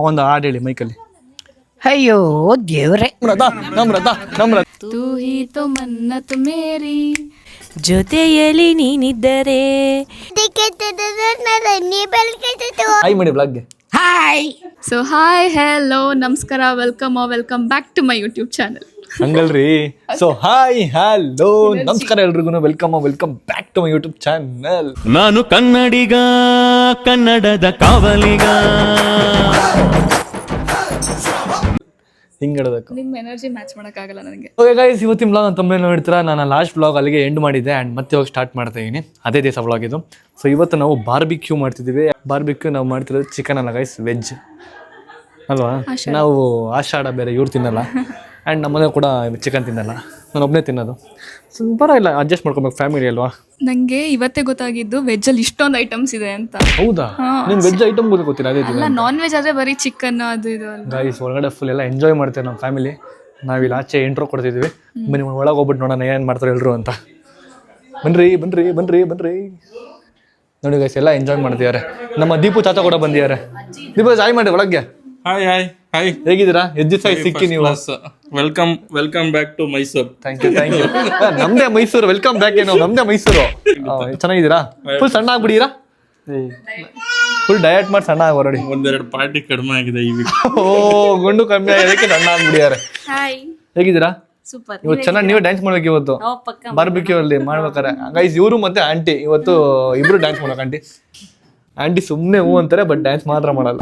ಒಂದು ಹಾಡು ಹೇಳಿ ಮೈಕಲ್ಲಿ. ಅಯ್ಯೋ ದೇವ್ರೆ. ನಮ್ರತ ತೂ ಹಿ ತೋ ಮನ್ನತ್ ಮೇರಿ, ಜೊತೆಯಲ್ಲಿ ನೀನಿದ್ದರೆ. ಹಾಯ್ ಮಾಡಿ ಬ್ಲಾಗ್ಗೆ. ಹಾಯ್. ಸೊ ಹಾಯ್ ಹೆಲೋ ನಮಸ್ಕಾರ, welcome back to my YouTube channel. ಹಂಗಲ್ರಿ. ಸೊ ಹಾಯ್ ಹಲೋ ನಮಸ್ಕಾರ ಎಲ್ರಿಗೂ, welcome back to my YouTube channel. ನಾನು ಕನ್ನಡಿಗ, ಕನ್ನಡದ ಕಾವಲಿಗ. ಹಿಂಗೆ ಹೇಳಬೇಕು. ನಿಮ್ಮ ಎನರ್ಜಿ ಮ್ಯಾಚ್ ಮಾಡೋಕ್ಕಾಗಲ್ಲ ನನಗೆ. ಓಕೆ ಗೈಸ್, ಇವತ್ತಿನ ಬ್ಲಾಗ್ ಅಂತ ತಮ್ಮಲ್ಲಿ ನೋಡ್ತೀರಾ. ನಾನು ಲಾಸ್ಟ್ ಬ್ಲಾಗ್ ಅಲ್ಲಿಗೆ ಎಂಡ್ ಮಾಡಿದ್ದೆ ಆ್ಯಂಡ್ ಮತ್ತೆ ಇವಾಗ ಸ್ಟಾರ್ಟ್ ಮಾಡ್ತಾ ಇದ್ದೀನಿ. ಅದೇ ದಿವಸ ಬ್ಲಾಗ್ ಇದು. ಸೊ ಇವತ್ತು ನಾವು ಬಾರ್ಬಿಕ್ಯೂ ಮಾಡ್ತಿದ್ದೀವಿ. ಬಾರ್ಬಿಕ್ಯೂ ನಾವು ಮಾಡ್ತಿರೋದು ಚಿಕನ್ ಅಲ್ಲ ಗೈಸ್, ವೆಜ್ ಅಲ್ವಾ. ನಾವು ಆಷಾಢ ಬೇರೆ ಇವ್ರು ತಿನ್ನಲ್ಲ ಆ್ಯಂಡ್ ನಮ್ಮನೆ ಕೂಡ ಚಿಕನ್ ತಿನ್ನಲ್ಲ, ನಾನು ಒಬ್ಬನೇ ತಿನ್ನೋದು. ಪರವಾಗಿಲ್ಲ, ಅಡ್ಜಸ್ಟ್ ಮಾಡ್ಕೊಬೇಕು, ಫ್ಯಾಮಿಲಿ ಅಲ್ವಾ. ನನಗೆ ಇವತ್ತೇ ಗೊತ್ತಾಗಿದ್ದು ವೆಜ್ಜಲ್ಲಿ ಇಷ್ಟೊಂದು ಐಟಮ್ಸ್ ಇದೆ ಅಂತ. ಹೌದಾ? ನೀನು ವೆಜ್ ಐಟಮ್ ಗೊತ್ತಿಲ್ಲ? ಅದೇ ಅಲ್ಲ, ನಾನ್ ವೆಜ್ ಆದರೆ ಬರೀ ಚಿಕನ್ ಅದು ಇದು ಅಲ್ಲ ಗೈಸ್. ಒಳಗಡೆ ಫುಲ್ ಎಲ್ಲ ಎಂಜಾಯ್ ಮಾಡ್ತೇವೆ ನಮ್ಮ ಫ್ಯಾಮಿಲಿ. ನಾವಿಲ್ಲಿ ಆಚೆ ಇಂಟ್ರೋ ಕೊಡ್ತಿದ್ವಿ, ಬನ್ನಿ ಒಳಗೆ ಹೋಗ್ಬಿಟ್ಟು ನೋಡೋಣ ಏನು ಮಾಡ್ತಾರೆ ಎಲ್ಲರೂ ಅಂತ. ಬನ್ರಿ ನೋಡಿ ಗೈಸ್, ಎಲ್ಲ ಎಂಜಾಯ್ ಮಾಡ್ತಿದ್ದಾರೆ. ನಮ್ಮ ದೀಪು ಚಾಚಾ ಕೂಡ ಬಂದಿದ್ದಾರೆ. ದೀಪು ಜಾಯ್ ಮಾಡಿ ಒಳಗೆ. ಹಾಯ್ ಹೇಗಿದ್ದೀರಾ? ಎದ್ದು ಸಾಯಿ ಸಿಕ್ಕಿ ನೀವು. Welcome back to Mysuru. Thank you ನಮ್ದೇ ಮೈಸೂರು. Welcome back. ಏನೋ ನಮ್ದೇ ಮೈಸೂರು. ಚೆನ್ನಾಗಿದ್ದೀರಾ? ಫುಲ್ ಸಣ್ಣ ಆಗ್ಬಿಡೀರಾ? ಫುಲ್ ಡಯಟ್ ಮಾಡಿ ಸಣ್ಣ ಆಗಿ ಹೊರಡಿ. ಒಂದೆರಡು ಪಾರ್ಟಿ ಕಡಿಮೆ ಆಗಿದೆ ಈ ವೀಕ್. ಗುಂಡು ಕಮ್ಮಿ ಆಗೋದಕ್ಕೆ ಸಣ್ಣ ಆಗ್ಬಿಡಿಯಾರೆ. ಹೇಗಿದ್ದೀರಾ? ಸೂಪರ್. ಇವತ್ತು ಚೆನ್ನಾಗಿ ನೀವೇ ಡ್ಯಾನ್ಸ್ ಮಾಡ್ಬೇಕು. ಇವತ್ತು ಬಾರ್ಬಿಕ್ಯೂ ಅಲ್ಲಿ ಮಾಡ್ಬೇಕಾರೆ ಗೈಸ್ ಇವರು ಮತ್ತೆ ಆಂಟಿ ಇವತ್ತು ಇಬ್ರು ಡ್ಯಾನ್ಸ್ ಮಾಡ್ಬೇಕು. ಆಂಟಿ ಸುಮ್ಮನೆ ಹೂ ಅಂತಾರೆ, ಬಟ್ ಡ್ಯಾನ್ಸ್ ಮಾತ್ರ ಮಾಡಲ್ಲ.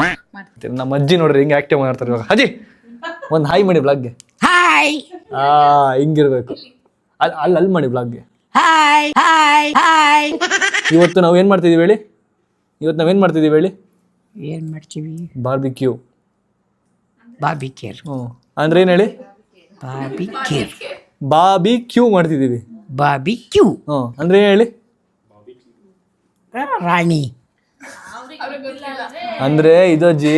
ನಮ್ಮ ಅಜ್ಜಿ ನೋಡ್ರಿ ಹಿಂಗೆ ಆಕ್ಟಿವ್ ಮಾಡ್ತಾರೆ ಇವಾಗ. ಅಜ್ಜಿ ಒಂದು ಹಾಯ್ ಮಾಡಿ ಬ್ಲಾಗ್ಗೆ. ಹಾಯ್. ಹಿಂಗಿರ್ಬೇಕು. ಅಲ್ಲಿ ಮಾಡಿ ಬ್ಲಾಗ್ಗೆ. Hi hi hi. ಇವತ್ತು ನಾವು ಏನು ಮಾಡ್ತಿದ್ದೀವಿ ಹೇಳಿ? ಏನು ಮಾಡ್ತೀವಿ? ಬಾರ್ಬಿಕ್ಯೂ. ಬಾರ್ಬಿಕ್ಯೂರ್ ಅಂದ್ರೆ ಏನು ಹೇಳಿ? ಬಾರ್ಬಿಕ್ಯೂ ಮಾಡ್ತಿದ್ದೀವಿ. ಬಾರ್ಬಿಕ್ಯೂ ಅಂದ್ರೆ ಏನು ಹೇಳಿ? ರಾಣಿ ಅಂದ್ರೆ ಇದು ಅಜ್ಜಿ,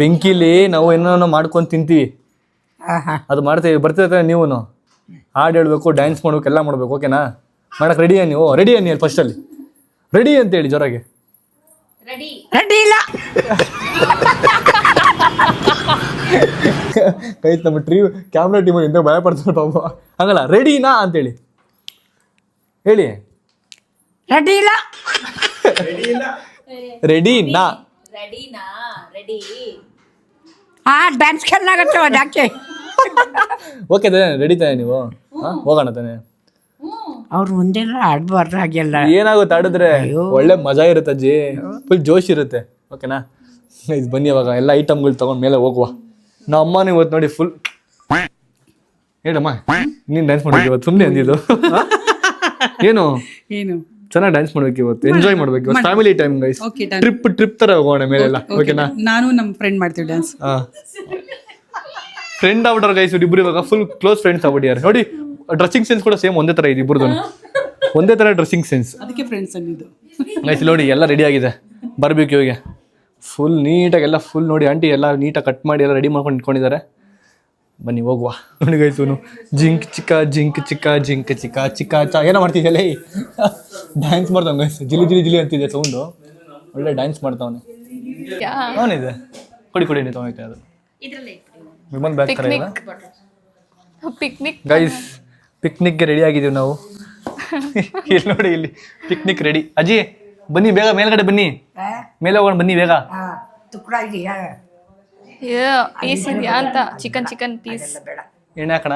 ಬೆಂಕಿಲಿ ನಾವು ಏನೋ ಮಾಡ್ಕೊಂಡು ತಿಂತೀವಿ, ಅದು ಮಾಡ್ತೀವಿ. ಬರ್ತಿರ್ತಾರೆ ನೀವು, ಹಾಡು ಹೇಳ್ಬೇಕು, ಡ್ಯಾನ್ಸ್ ಮಾಡ್ಬೇಕು, ಎಲ್ಲ ಮಾಡ್ಬೇಕು. ಓಕೆನಾ? ಮಾಡಕ್ಕೆ ರೆಡಿಯಾ ನೀವು? ರೆಡಿ ಅನ್ನಿ ಫಸ್ಟಲ್ಲಿ. ರೆಡಿ ಅಂತ ಹೇಳಿ ಜೋರಾಗಿ. ರೆಡಿ ಇಲ್ಲ. ಕೈ ನಮ್ಮ ಕ್ಯಾಮ್ರಾ ಟೀಮಲ್ಲಿ ಎಂತ ಭಯ ಪಡ್ತಾರೆ ಪಾಪ. ಹಂಗಲ್ಲ, ರೆಡಿನಾ ಅಂತೇಳಿ ಹೇಳಿ. ರೆಡಿ ಇಲ್ಲ. ರೆಡಿನಾ? ಡ್ಯಾನ್ಸ್ ಕೆಲ್ಲಾಗತ್ತೆ ಯಾಕೆ? ಓಕೆ ತಾನೆ, ರೆಡಿ ತಾನೆ ನೀವು? ಹೋಗೋಣ ತಾನೆ? ಅವ್ರು ಮುಂದೆಲ್ಲ ಆಡ್ಬಾರ್ದು ಹಾಗೆಲ್ಲ. ಏನಾಗುತ್ತೆ ಆಡಿದ್ರೆ? ಒಳ್ಳೆ ಮಜಾ ಇರುತ್ತೆ ಅಜ್ಜಿ, ಫುಲ್ ಜೋಶ್ ಇರುತ್ತೆ. ಓಕೆನಾ? ಇದು ಬನ್ನಿ ಅವಾಗ ಎಲ್ಲ ಐಟಮ್ಗಳು ತಗೊಂಡು ಮೇಲೆ ಹೋಗುವ. ನಮ್ಮ ಅಮ್ಮನೂ ಇವತ್ತು ನೋಡಿ ಫುಲ್ ಹೇಳಮ್ಮ, ನೀನು ಡ್ಯಾನ್ಸ್ ಮಾಡ್ಬೇಕು ಇವತ್ತು. ಸುಮ್ಮನೆ ಅಂದಿದ್ದು ಏನು ಚೆನ್ನಾಗಿ ಡ್ಯಾನ್ಸ್ ಮಾಡ್ಬೇಕು ಇವತ್ತು, ಎಂಜಾಯ್ ಮಾಡ್ಬೇಕು ಇವತ್ತು. ಫ್ಯಾಮಿಲಿ ಟೈಮ್ ಗೈಸ್, ಟ್ರಿಪ್ ತರ ಹೋಗೋಣ ಮೇಲೆಲ್ಲ. ಓಕೆನಾ? ನಾನು ನಮ್ಮ ಫ್ರೆಂಡ್ ಮಾಡ್ತೀವಿ ಡ್ಯಾನ್ಸ್. ಫ್ರೆಂಡ್ ಆಗ್ಬಿಟ್ರೆ ಗೈಸ್ ಇಬ್ರು ಇವಾಗ ಫುಲ್ ಕ್ಲೋಸ್ ಫ್ರೆಂಡ್ಸ್ ಆಗ್ಬಿಟ್ಟಿದ್ದಾರೆ. ನೋಡಿ ಡ್ರೆಸ್ಸಿಂಗ್ ಸೆನ್ಸ್ ಕೂಡ ಸೇಮ್ ಒಂದೇ ತರ ಇದೆ ಇಬ್ರದ್ದು, ಒಂದೇ ತರ ಡ್ರೆಸ್ಸಿಂಗ್ ಸೆನ್ಸ್. ಅದಕ್ಕೆ ಫ್ರೆಂಡ್ಸ್ ಅಂದಿದ್ದು. ಗೈಸ್ ನೋಡಿ ಎಲ್ಲ ರೆಡಿ ಆಗಿದೆ ಬಾರ್ಬಿಕ್ಯೂಗೆ. ಫುಲ್ ನೀಟಾಗಿ ಎಲ್ಲ ಫುಲ್ ನೋಡಿ ಆಂಟಿ ಎಲ್ಲ ನೀಟಾಗಿ ಕಟ್ ಮಾಡಿ ಎಲ್ಲ ರೆಡಿ ಮಾಡ್ಕೊಂಡು ಇಟ್ಕೊಂಡಿದ್ದಾರೆ. ಬನ್ನಿ ಹೋಗುವ. ನೋಡಿ ಗೈಸು ಜಿಂಕ್ ಚಿಕ್ಕ ಚಾ ಏನೋ ಮಾಡ್ತಿದ್ಯಲ್ಲ, ಡ್ಯಾನ್ಸ್ ಮಾಡ್ತಾವ ಗೈಸ್. ಜಿಲಿ ಅಂತಿದೆ ಸೌಂಡು. ಒಳ್ಳೆ ಡ್ಯಾನ್ಸ್ ಮಾಡ್ತಾವನೆ. ಅವನಿದೆ ಕೊಡಿ ನೀವು ತೊಗೊಳ್ತಾ ಅದು ವಿಮಲ್ ಬ್ಯಾಗ್ ಥರ ಇದೆ. ಗೈಸ್ ಪಿಕ್ನಿಕ್ಗೆ ರೆಡಿ ಆಗಿದ್ದೀವಿ ನಾವು. ಇಲ್ಲಿ ನೋಡಿ, ಇಲ್ಲಿ ಪಿಕ್ನಿಕ್ ರೆಡಿ. ಅಜ್ಜಿ ಬನ್ನಿ ಬೇಗ, ಮೇಲ್ಗಡೆ ಬನ್ನಿ, ಮೇಲೆ ಹೋಗೋಣ ಬನ್ನಿ ಬೇಗ. ಪೀಸ್ ಇದೆಯಾ ಅಂತ? ಚಿಕನ್ ಪೀಸ್ ಎಣ್ಣೆ ಹಾಕೋಣ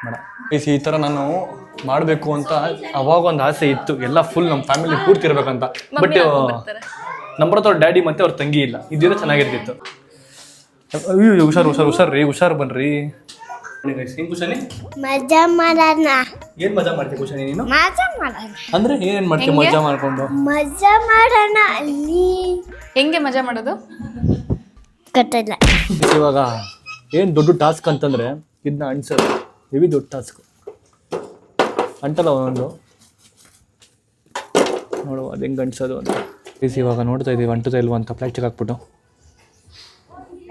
ಬೇಡ. ಈ ಥರ ನಾನು ಮಾಡಬೇಕು ಅಂತ ಅವಾಗ ಒಂದು ಆಸೆ ಇತ್ತು. ಎಲ್ಲ ಫುಲ್ ನಮ್ಮ ಫ್ಯಾಮಿಲಿ ಪೂರ್ತಿ ಇರ್ಬೇಕಂತ. ಬಟ್ ನಮ್ಮ ಹತ್ರ ಅವ್ರ ಡ್ಯಾಡಿ ಮತ್ತೆ ಅವ್ರ ತಂಗಿ ಇಲ್ಲ, ಇದ್ದಿದ್ರೆ ಚೆನ್ನಾಗಿರ್ತಿತ್ತು. ಅಯ್ಯೋ ಹುಷಾರು ಬನ್ರಿ. ಮಜಾ ಮಾಡೋಣ. ಏನ್ ಮಜಾ ಮಾಡ್ತೀವಿ ಕುಶಾನಿ ನೀನು? ಅಂದ್ರೆ ಏನೇನ್ ಮಾಡ್ತೀವಿ ಮಜಾ ಮಾಡ್ಕೊಂಡು? ಮಜಾ ಮಾಡೋಣ. ಅಲ್ಲಿ ಹೆಂಗೆ ಮಜಾ ಮಾಡೋದು ಗೊತ್ತಿಲ್ಲ. ಇವಾಗ ಏನ್ ದೊಡ್ಡ ಟಾಸ್ಕ್ ಅಂತಂದ್ರೆ ಇದನ್ನ ಅಂಟಿಸೋದು. ಹೆವಿ ದೊಡ್ಡ ಟಾಸ್ಕ್. ಅಂಟಲ್ಲ ಒಂದು ನೋಡುವ ಅದು ಹೆಂಗೆ ಅಂಟಿಸೋದು ಅಂತ. ಇವಾಗ ನೋಡ್ತಾ ಇದೀವಿ ಅಂಟುತ್ತಾ ಇಲ್ವ ಅಂತ ಪ್ಲಾಸ್ಟಿಕ್ ಹಾಕ್ಬಿಟ್ಟು.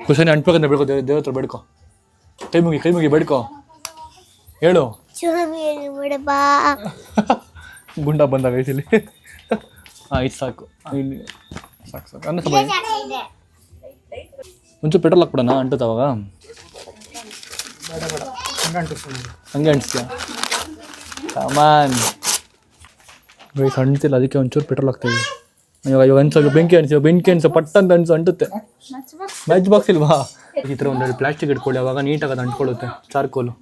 ಕುಶಾನಿ ಅಂಟ್ಬೇಕಂತ ಬೇಡ್ಕೋ, ದೇವ್ರ ಹತ್ರ ಬೇಡ್ಕೋ. ಕೈ ಮುಗಿ ಬೇಡ್ಕೋ, ಹೇಳು. ಗುಂಡ ಬಂದಾಗ ಐತಿಲ್ಲಿ. ಇದು ಸಾಕು, ಸಾಕು ಒಂಚೂರು ಪೆಟ್ರೋಲ್ ಹಾಕ್ಬಿಡೋಣ ಅಂಟುತ್ತೆ ಅವಾಗ ಹಂಗೆ ಅಂಟಿಸ್ತೀಯ ಸಾಮಾನ್ ಗೈಸ್ ಅಂಟಿಲ್ಲ ಅದಕ್ಕೆ ಒಂಚೂರು ಪೆಟ್ರೋಲ್ ಹಾಕ್ತೀವಿ ಇವಾಗ ಅನ್ಸೋ ಬೆಂಕಿ ಅನ್ಸೋ ಪಟ್ಟ ಅಂತ ಅಂಟುತ್ತೆ ಮ್ಯಾಚ್ ಬಾಕ್ಸ್ ಇಲ್ವಾ ಈ ಥರ ಒಂದೆರಡು ಪ್ಲಾಸ್ಟಿಕ್ ಇಟ್ಕೊಳ್ಳಿ ಅವಾಗ ನೀಟಾಗಿ ಅದು ಅಂಟ್ಕೊಳ್ಳುತ್ತೆ ಚಾರ್ಕೋಲು.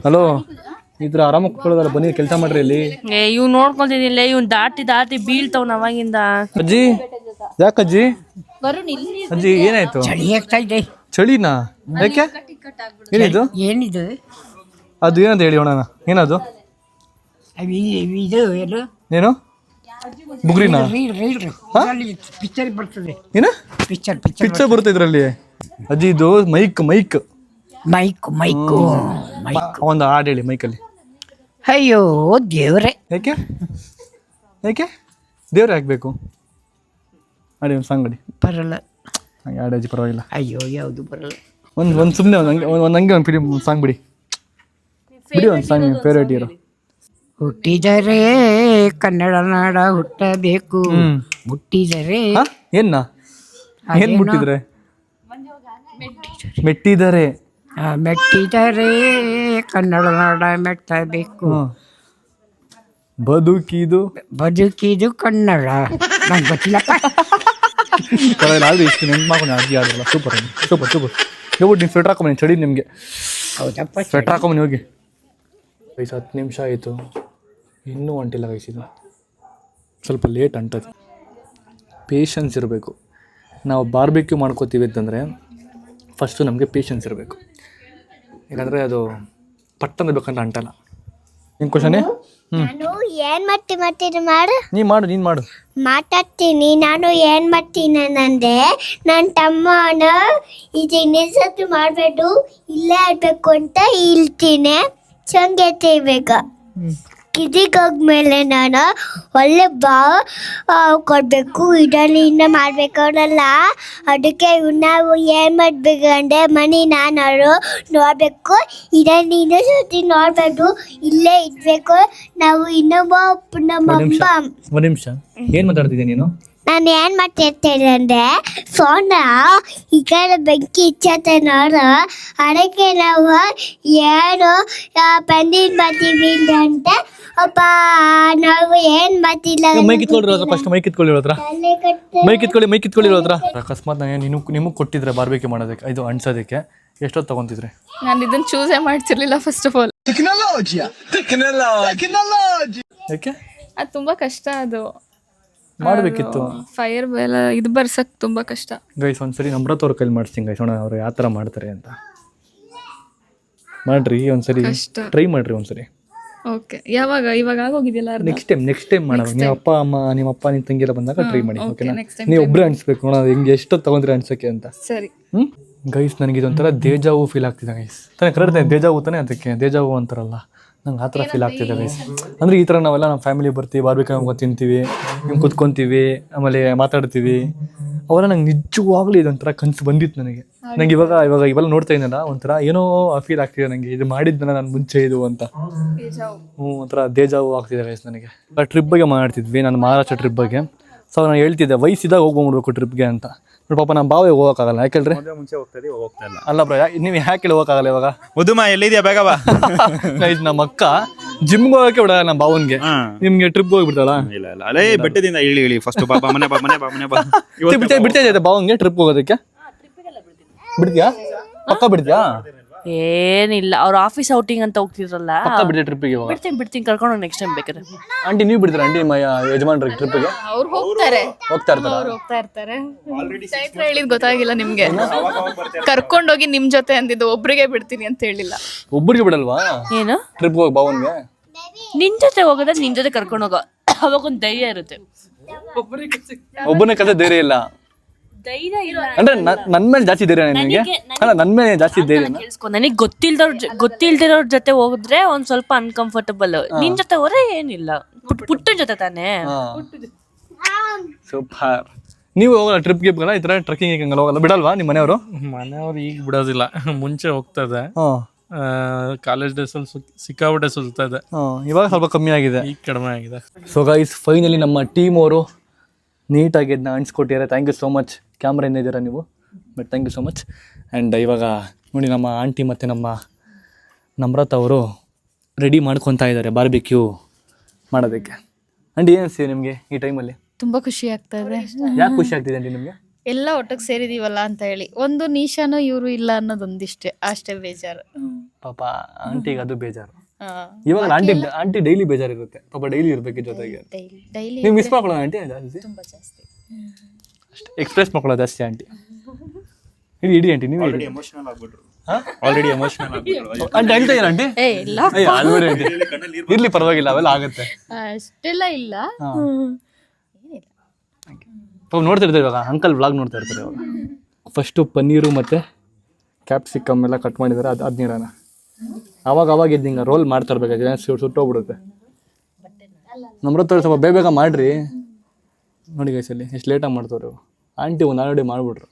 ಹಲೋ ಈ ಥರ ಆರಾಮಾಗಿ ಕುತ್ಕೊಳ್ಳೋದಲ್ಲ, ಬನ್ನಿ ಕೆಲಸ ಮಾಡ್ರಿ ಇಲ್ಲಿ. ಇವ್ ನೋಡ್ಕೊತಿದಿಲ್ಲ, ಇವ್ನ್ ದಾಟಿ ಬೀಳ್ತಾವ್ ಅವಾಗಿಂದ. ಅಜ್ಜಿ ಯಾಕಜ್ಜಿ ಅಜ್ಜಿ ಏನಾಯ್ತು? ಚಳಿ ಆಗ್ತಾ ಇದೆ. ಚಳಿನಾ? ಯಾಕೆ? ಏನಿದು ಏನಿದು? ಅದು ಏನಂತ ಹೇಳಿ ನೋಡೋಣ. ಏನದು? ಇದು ಏನು ಏನು ಬುಗ್ರಿನಾ? ಪಿಕ್ಚರ್ ಬರ್ತದೆ. ಏನು ಪಿಕ್ಚರ್ ಬರುತ್ತೆ ಇದರಲ್ಲಿ? ಅಜ್ಜಿ ಇದು ಮೈಕ್ ಒಂದು ಹಾಡು ಹೇಳಿ ಮೈಕಲ್ಲಿ. ಅಯ್ಯೋ ದೇವ್ರೆ. ಯಾಕೆ ದೇವ್ರೆ ಹಾಕ್ಬೇಕು? ಅಡಿ ಒಂದು ಸಾಂಗ್ ಅಡಿ. ಬರಲ್ಲ. ಹಾಗೆ ಹಾಡಜ್ಜಿ ಪರವಾಗಿಲ್ಲ. ಅಯ್ಯೋ ಯಾವುದು ಬರಲ್ಲ. ಒಂದು ಸುಮ್ಮನೆ ಒಂದು ಫಿಲಿಮ್ ಸಾಂಗ್ ಬಿಡಿ ಒಂದು ಸಾಂಗ್ ಫೇವ್ರೇಟ್ ಹೀರೋ. ಹುಟ್ಟಿದರೆ ಕನ್ನಡ ನಾಡ ಹುಟ್ಟಬೇಕು, ಹುಟ್ಟಿದರೆ ಏನ್ ಮುಟ್ಟಿದ್ರೆ ಮೆಟ್ಟಿದರೆ ಮೆಟ್ಟಿದರೆ ಕನ್ನಡ ನಾಡ ಮೆಟ್ಟಬೇಕು, ಬದುಕಿದು ಕನ್ನಡ. ನಂಗೆ ಗೊತ್ತಿಲ್ಲಪ್ಪ. ಆದ್ರೆ ಇಷ್ಟು ನೆನ್ಪು ಮಾಡ್ಕೊಂಡು ಅಜ್ಜಿ ಆಡಲ್ಲ. ಸೂಪರ್ ಹೇಳ್ಬಿಟ್ಟು ನೀವು ಸ್ವೆಟ್ರ್ ಹಾಕೊಂಬನಿ, ಚಳಿ ನಿಮಗೆ. ಹೌದಪ್ಪ. ಸ್ವೆಟ್ರ್ ಹಾಕೊಂಬನಿ ಹೋಗಿ. 10 ನಿಮಿಷ ಆಯಿತು, ಇನ್ನೂ ಹೊಂಟಿಲ್ಲ ಇದು. ಸ್ವಲ್ಪ ಲೇಟ್ ಅಂಟದು. ಪೇಷನ್ಸ್ ಇರಬೇಕು. ನಾವು ಬಾರ್ಬಿಕ್ಯೂ ಮಾಡ್ಕೋತೀವಿ ಅಂತಂದರೆ ಫಸ್ಟು ನಮಗೆ ಪೇಷನ್ಸ್ ಇರಬೇಕು. ಯಾಕಂದರೆ ಅದು ಪಟ್ಟಂದು ಬೇಕಂತ ಅಂಟಲ್ಲ. ನಿಮ್ಮ ಕ್ವಶನೇ? ನಾನು ಏನ್ ಮಾಡ್ತೀನಿ ಮಾಡು. ನೀನು ಮಾಡು. ಮಾತಾಡ್ತೀನಿ. ನಾನು ಏನ್ ಮಾಡ್ತೀನಿ ನಂದೆ ನನ್ನ ತಮ್ಮನ ಇದು ನಿಲ್ಸತ್ತು ಮಾಡಬೇಡು, ಇಲ್ಲೇ ಆಡ್ಬೇಕು ಅಂತ ಹೇಳ್ತೀನಿ. ಸಂಗೀತ ಇವಾಗ ಕಿದಿಗೋಗ್ಮೇಲೆ ನಾನು ಒಳ್ಳೆ ಕೊಡಬೇಕು. ಇದರಲ್ಲಿ ಇನ್ನು ಮಾಡಬೇಕಲ್ಲ, ಅದಕ್ಕೆ ನಾವು ಏನು ಮಾಡಬೇಕಂದ್ರೆ ಮನೆ ನಾನು ನೋಡಬೇಕು. ಇದನ್ನು ಇನ್ನೊಂದು ನೋಡಬೇಕು, ಇಲ್ಲೇ ಇಡಬೇಕು. ನಾವು ನಮ್ಮಮ್ಮ ಒಂದು ನಿಮಿಷ ಏನು ಮಾತಾಡ್ತಿದ್ದೆ ನೀನು? ನಾನು ಏನು ಮಾಡ್ತಿರ್ತೇನೆ ಅಂದರೆ ಸೋನ ಈ ಕಡೆ ಬೆಂಕಿ ಇಚ್ಚತ್ತೆ ನೋಡು, ಅದಕ್ಕೆ ನಾವು ಏನು ಪಂದಿನ ಬರ್ತೀವಿ ಅಂತ ಅಪ್ಪ ನಾವು ಏನು ಬರ್ತಿಲ್ಲ. ಮೈ ಕಿತ್ಕೊಳ್ಳಿ ಹತ್ರ. ಅಕಸ್ಮಾತ್ ನಾನು ನಿಮಗೆ ಕೊಟ್ಟಿದ್ರೆ ಬಾರ್ಬಿಕ್ಯೂ ಮಾಡೋದಕ್ಕೆ, ಇದು ಅನ್ಸೋದಕ್ಕೆ ಎಷ್ಟೊತ್ತು ತೊಗೊತಿದ್ರೆ? ನಾನು ಇದನ್ನ ಚೂಸೇ ಮಾಡ್ತಿರ್ಲಿಲ್ಲ ಫಸ್ಟ್ ಆಫ್ ಆಲ್. ಯಾಕೆ? ಅದು ತುಂಬಾ ಕಷ್ಟ. ಅದು ಮಾಡಬೇಕಿತ್ತು. ಫೈರ್ ಎಲ್ಲ ಇದು ಬರ್ಸಕ್ ತುಂಬಾ ಕಷ್ಟ. ಗೈಸ್ ಒಂದ್ಸರಿ ನಮ್ರತ್ ಅವ್ರ ಕೈಲಿ ಮಾಡಿಸ್ತೀನಿ ಗೈಸ್, ನೋಡೋಣ ಅವ್ರು ಯಾವ ಥರ ಮಾಡ್ತಾರೆ ಅಂತ. ಮಾಡ್ರಿ ಒಂದ್ಸರಿ, ಟ್ರೈ ಮಾಡ್ರಿ ಒಂದ್ಸರಿ. ಓಕೆ, ಇವಾಗ ಆಗೋಗಿದೆಯಲ್ಲ. ನೆಕ್ಸ್ಟ್ ಟೈಮ್ ಮಾಡೋಣ. ನಿಮ್ಮ ಅಪ್ಪ ಅಮ್ಮ, ನಿಮ್ಮ ಅಪ್ಪ ನಿಮ್ಮ ತಂಗಿ ಎಲ್ಲ ಬಂದಾಗ ಟ್ರೈ ಮಾಡಿ. ಓಕೆನಾ? ನೀವು ಒಬ್ಬರೇ ಅನ್ಸ್ಬೇಕು, ನೋಡೋಣ ಹೆಂಗೆ ಎಷ್ಟೊತ್ತು ತಗೊಂಡ್ರೆ ಅನ್ಸಕ್ಕೆ ಅಂತ. ಸರಿ. ಗೈಸ್ ನನಗೆ ಇದೊಂಥರ ದೇಜಾವು ಫೀಲ್ ಆಗ್ತಿದೆ ಗೈಸ್. ತಾನೇ ಕರೆಕ್ಟ್ ದೇಜಾವು ತಾನೇ, ಅದಕ್ಕೆ ದೇಜಾವು ಅಂತಾರಲ್ಲ, ನಂಗೆ ಆ ಥರ ಫೀಲ್ ಆಗ್ತಿದೆ ಗೈಸ್. ಅಂದರೆ ಈ ಥರ ನಾವೆಲ್ಲ ನಮ್ಮ ಫ್ಯಾಮಿಲಿ ಬರ್ತೀವಿ, ಬಾರ್ಬಿಕ್ಯೂ ತಿಂತೀವಿ, ಹಿಂಗೆ ಕುತ್ಕೊತೀವಿ, ಆಮೇಲೆ ಮಾತಾಡ್ತೀವಿ. ಅವೆಲ್ಲ ನಂಗೆ ನಿಜವಾಗ್ಲೂ ಇದೊಂಥರ ಕನಸು ಬಂದಿತ್ತು ನನಗೆ. ನಂಗೆ ಇವೆಲ್ಲ ನೋಡ್ತಾ ಇದ್ದೀನಲ್ಲ, ಒಂಥರ ಏನೋ ಫೀಲ್ ಆಗ್ತಿದೆ ನನಗೆ. ಇದು ಮಾಡಿದ್ನಲ್ಲ ನಾನು ಮುಂಚೆ ಇದು ಅಂತ. ಒಂಥರ ದೇಜಾವು ಆಗ್ತಿದೆ ಗೈಸ್ ನನಗೆ. ಟ್ರಿಪ್ ಬಗ್ಗೆ ಮಾತಾಡ್ತಿದ್ವಿ, ನಾನು ಮಹಾರಾಷ್ಟ್ರ ಟ್ರಿಪ್ ಬಗ್ಗೆ. ಸೊ ನಾನು ಹೇಳ್ತಿದ್ದೆ ವಯಸ್ಸಿದಾಗ ಹೋಗ್ಬಿಡ್ಬೇಕು ಟ್ರಿಪ್ಗೆ ಅಂತ. ಪಾಪ ನಮ್ಮ ಬಾವೇ ಹೋಗೋಕ್ಕಾಗಲ್ಲ. ಯಾಕೆಳ್ರಿ? ಮುಂಚೆ ಹೋಗ್ತಾ ಇಲ್ಲ. ಅಲ್ಲ ಬ್ರೋ, ನೀವು ಯಾಕೆ ಹೋಗೋಕ್ಕಾಗಲ್ಲ ಇವಾಗ? ಉದುಮ ಎಲ್ಲಿದ್ಯಾ ಬೇಗ ಬಾ. ನಮ್ಮ ಅಕ್ಕ ಜಿಮ್ಗೆ ಹೋಗಕ್ಕೆ ಬಿಡಲ್ಲ ನಮ್ಮ ಬಾವನ್ಗೆ. ನಿಮ್ಗೆ ಟ್ರಿಪ್ ಹೋಗ್ಬಿಡ್ತಾಳ? ಇಲ್ಲ ಅಲ್ಲೇ ಬೆಟ್ಟದಿಂದ ಇಳಿ ಫಸ್ಟ್ ಮನೆ ಬಾ. ಬಿಡ್ತಾ ಇದೆ ಬಾವಂಗೆ ಟ್ರಿಪ್ ಹೋಗೋದಕ್ಕೆ? ಬಿಡ್ತೀಯಾ? ಪಕ್ಕ ಬಿಡ್ತೀಯಾ? ಏನಿಲ್ಲ, ಅವ್ರ ಆಫೀಸ್ ಔಟಿಂಗ್ ಅಂತ ಹೋಗ್ತಿದ್ರಲ್ಲ, ಪಕ್ಕ ಬಿಡ್ತೀಯ ಟ್ರಿಪ್ಪಿಗೆ? ಬಿಡ್ತೀನಿ ಕರ್ಕೊಂಡು ನೆಕ್ಸ್ಟ್ ಟೈಮ್ ಬೇಕಾದ್ರೆ. ಆಂಟಿ ನೀವು ಬಿಡ್ತೀರಾ? ಆಂಟಿ ಯಜಮಾನ್ರಿಗೆ ಟ್ರಿಪ್ಪಿಗೆ ಅವ್ರು ಹೋಗ್ತಾ ಇರ್ತಾರೆ. ಚೈತ್ರ ಹೇಳಿದ್ ಗೊತ್ತಾಗಿಲ್ಲ ನಿಮ್ಗೆ. ಕರ್ಕೊಂಡೋಗಿ ನಿಮ್ ಜೊತೆ ಅಂದಿದ್ದು, ಒಬ್ರಿಗೆ ಬಿಡ್ತೀನಿ ಅಂತ ಹೇಳಿಲ್ಲ. ಒಬ್ಬರಿಗೆ ಬಿಡಲ್ವಾ ಏನು ಟ್ರಿಪ್ ಹೋಗಿ ಬಾವನ್ಗೆ? ನಿನ್ ಜೊತೆ ಹೋಗೋದ್ರೆ ನಿನ್ ಜೊತೆ ಕರ್ಕೊಂಡು ಹೋಗೋ, ಅವಾಗ ಒಂದು ಧೈರ್ಯ ಇರುತ್ತೆ. ಒಬ್ಬನೇ ಕತೆ ಧೈರ್ಯ ಇಲ್ಲ ಅಂದ್ರೆ ನನ್ ಮೇಲೆ ಜಾಸ್ತಿ ಧೈರ್ಯ ನಿನಗೆ? ಅಲ್ಲ, ನನ್ ಮೇಲೆ ಜಾಸ್ತಿ ಧೈರ್ಯ. ನನಗೆ ಗೊತ್ತಿಲ್ದಿರೋರ್ ಜೊತೆ ಹೋಗಿದ್ರೆ ಒಂದ್ ಸ್ವಲ್ಪ ಅನ್ಕಂಫರ್ಟಬಲ್. ನಿನ್ ಜೊತೆ ಹೋದ್ರೆ ಏನಿಲ್ಲ, ಪುಟ್ಟನ್ ಜೊತೆ ತಾನೇ. ಸೂಪರ್. ನೀವು ಹೋಗಲ್ಲ ಟ್ರಿಪ್ಗೆ? ಈ ತರ ಟ್ರೆಕ್ಕಿಂಗ್ ಹೋಗಲ್ಲ? ಬಿಡಲ್ವಾ ನಿಮ್ಮ ಮನೆಯವರು? ಈಗ ಬಿಡೋದಿಲ್ಲ, ಮುಂಚೆ ಹೋಗ್ತದೆ. ಕಾಲೇಜ್ ಡೇಸಲ್ಲಿ ಸಿಕ್ಕಾಪಟ್ಟೆ ಸುಲ್ತದೆ. ಇವಾಗ ಸ್ವಲ್ಪ ಕಮ್ಮಿ ಆಗಿದೆ, ಈಗ ಕಡಿಮೆ ಆಗಿದೆ. ಸೊ ಗೈಸ್ ಫೈನಲಿ ನಮ್ಮ ಟೀಮ್ ಅವರು ನೀಟಾಗಿ ಅದನ್ನ ಅಣಿಸ್ಕೊಟ್ಟಿದ್ದಾರೆ. Thank you so much. Camera ಏನಿದ್ದೀರಾ ನೀವು? But thank you so much. And ಇವಾಗ ನೋಡಿ ನಮ್ಮ ಆಂಟಿ ಮತ್ತು ನಮ್ಮ ನಮ್ರತ ಅವರು ರೆಡಿ ಮಾಡ್ಕೊತಾ ಇದ್ದಾರೆ ಬಾರ್ಬಿಕ್ಯೂ ಮಾಡೋದಕ್ಕೆ. ಆಂಟಿ ಏನು ಅನಿಸ್ತಿದೆ ನಿಮಗೆ ಈ ಟೈಮಲ್ಲಿ? ತುಂಬಾ ಖುಷಿ ಆಗ್ತಾ ಇದೆ. ಯಾಕೆ ಖುಷಿ ಆಗ್ತಿದೆ ಆಂಟಿ ನಿಮಗೆ? ಎಲ್ಲ ಒಟ್ಟಿಗೆ ಸೇರಿದೀವಲ್ಲ ಅಂತ ಹೇಳಿ. ಒಂದು ನೀಶಾನು ಇವರು ಇಲ್ಲ ಅನ್ನೋದೊಂದಿಷ್ಟೇ, ಅಷ್ಟೇ ಬೇಜಾರು. ಪಾಪ ಆಂಟಿಗೆ ಅದು ಬೇಜಾರು. ಹಾ. ಇವಾಗ ಆಂಟಿ ಡೈಲಿ ಬೇಜಾರಿರುತ್ತೆ ಪಾಪ, ಡೈಲಿ ಇರಬೇಕು ಜೊತೆಗೆ. ಡೈಲಿ ನೀವು ಮಿಸ್ ಮಾಡ್ಕೊಳ್ಳೋ ಆಂಟಿ ಜಾಸ್ತಿ? ತುಂಬಾ ಜಾಸ್ತಿ. ಅಷ್ಟೇ ಎಕ್ಸ್ಪ್ರೆಸ್ ಮಾಡ್ಕೊಳ್ಳೋ ಜಾಸ್ತಿ ಆಂಟಿ. ಇಡಿ ಆಂಟಿ ನೀವು ಆಲ್ರೆಡಿ ಎಮೋಷನಲ್ ಆಗ್ಬಿಟ್ರು. ಆಂಟಿ ಅಳ್ತಾ ಇರ ಆಂಟಿ? ಇಲ್ಲ ಆಲ್ರೆಡಿ ಆಂಟಿ ಇರ್ಲಿ ಪರವಾಗಿಲ್ಲ, ಅವೆಲ್ಲ ಆಗುತ್ತೆ. ಅಷ್ಟೆಲ್ಲ ಇಲ್ಲ. ಪಾಪ ನೋಡ್ತಾ ಇರ್ತಾರೆ ಇವಾಗ, ಅಂಕಲ್ ವ್ಲಾಗ್ ನೋಡ್ತಾ ಇರ್ತಾರೆ ಇವಾಗ. ಫಸ್ಟು ಪನ್ನೀರು ಮತ್ತು ಕ್ಯಾಪ್ಸಿಕಮ್ ಎಲ್ಲ ಕಟ್ ಮಾಡಿದ್ದಾರೆ, ಅದು ನೀರನ್ನ ಅವಾಗ ಎದ್ದು ಹಿಂಗೆ ರೋಲ್ ಮಾಡ್ತಾ ಇರ್ಬೇಕಾದ್ರೆ ಸುಟ್ಟೋಗ್ಬಿಡುತ್ತೆ. ನಮ್ರತ್ತ ಸ್ವಲ್ಪ ಬೇಗ ಮಾಡಿರಿ ನೋಡಿ ಗೈಸಲ್ಲಿ ಎಷ್ಟು ಲೇಟಾಗಿ ಮಾಡ್ತವ್ರು. ಆಂಟಿ ಒಂದು ಆಲ್ರೆಡಿ ಮಾಡಿಬಿಟ್ರು.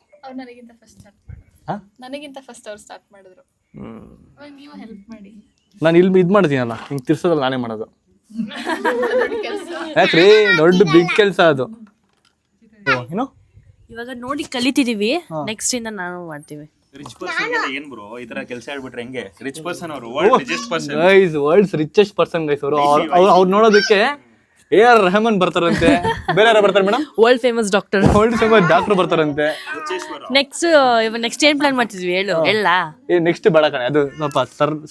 ನನಗಿಂತ ಫಸ್ಟ್ ಅವ್ರು ಸ್ಟಾರ್ಟ್ ಮಾಡಿದ್ರು. ನೀವು ಹೆಲ್ಪ್ ಮಾಡಿ. ನಾನು ಇಲ್ಲಿ ಇದು ಮಾಡ್ತೀನಲ್ಲ, ಹಿಂಗೆ ತಿರ್ಸೋದಲ್ಲ ನಾನೇ ಮಾಡೋದು. ಯಾಕ್ರಿ ದೊಡ್ಡ ಬಿಗ್ ಕೆಲಸ ಅದು. ಏನು ಇವಾಗ ನೋಡಿ ಕಲಿತಿದೀವಿ, ನೆಕ್ಸ್ಟ್ ಇಂದ ನಾನು ಮಾಡ್ತೀವಿ. ರಿಚ್ ಪರ್ಸನ್ ಏನ್ ಬ್ರೋ ಈ ತರ ಕೆಲಸ ಹೇಳ್ಬಿಟ್ರೆ ಹೆಂಗೆ? ರಿಚ್ ಪರ್ಸನ್ ಅವರು world richest person guys, world's richest person guys ಅವರು. ಅವ್ರು ನೋಡೋದಕ್ಕೆ AR ರೆಹಮಾನ್ ಬರ್ತಾರಂತೆ, ಬೇರೆ ಯಾರು ಬರ್ತಾರೆ madam? World famous doctor. World famous doctor ಬರ್ತಾರಂತೆ. ನೆಕ್ಸ್ಟ್ ಏನ್ ಪ್ಲಾನ್ ಮಾಡ್ತಿದ್ವಿ ಹೇಳ? ನೆಕ್ಸ್ಟ್ ಬೇಡ ಕಣೆ, ಅದು ಸ್ವಲ್ಪ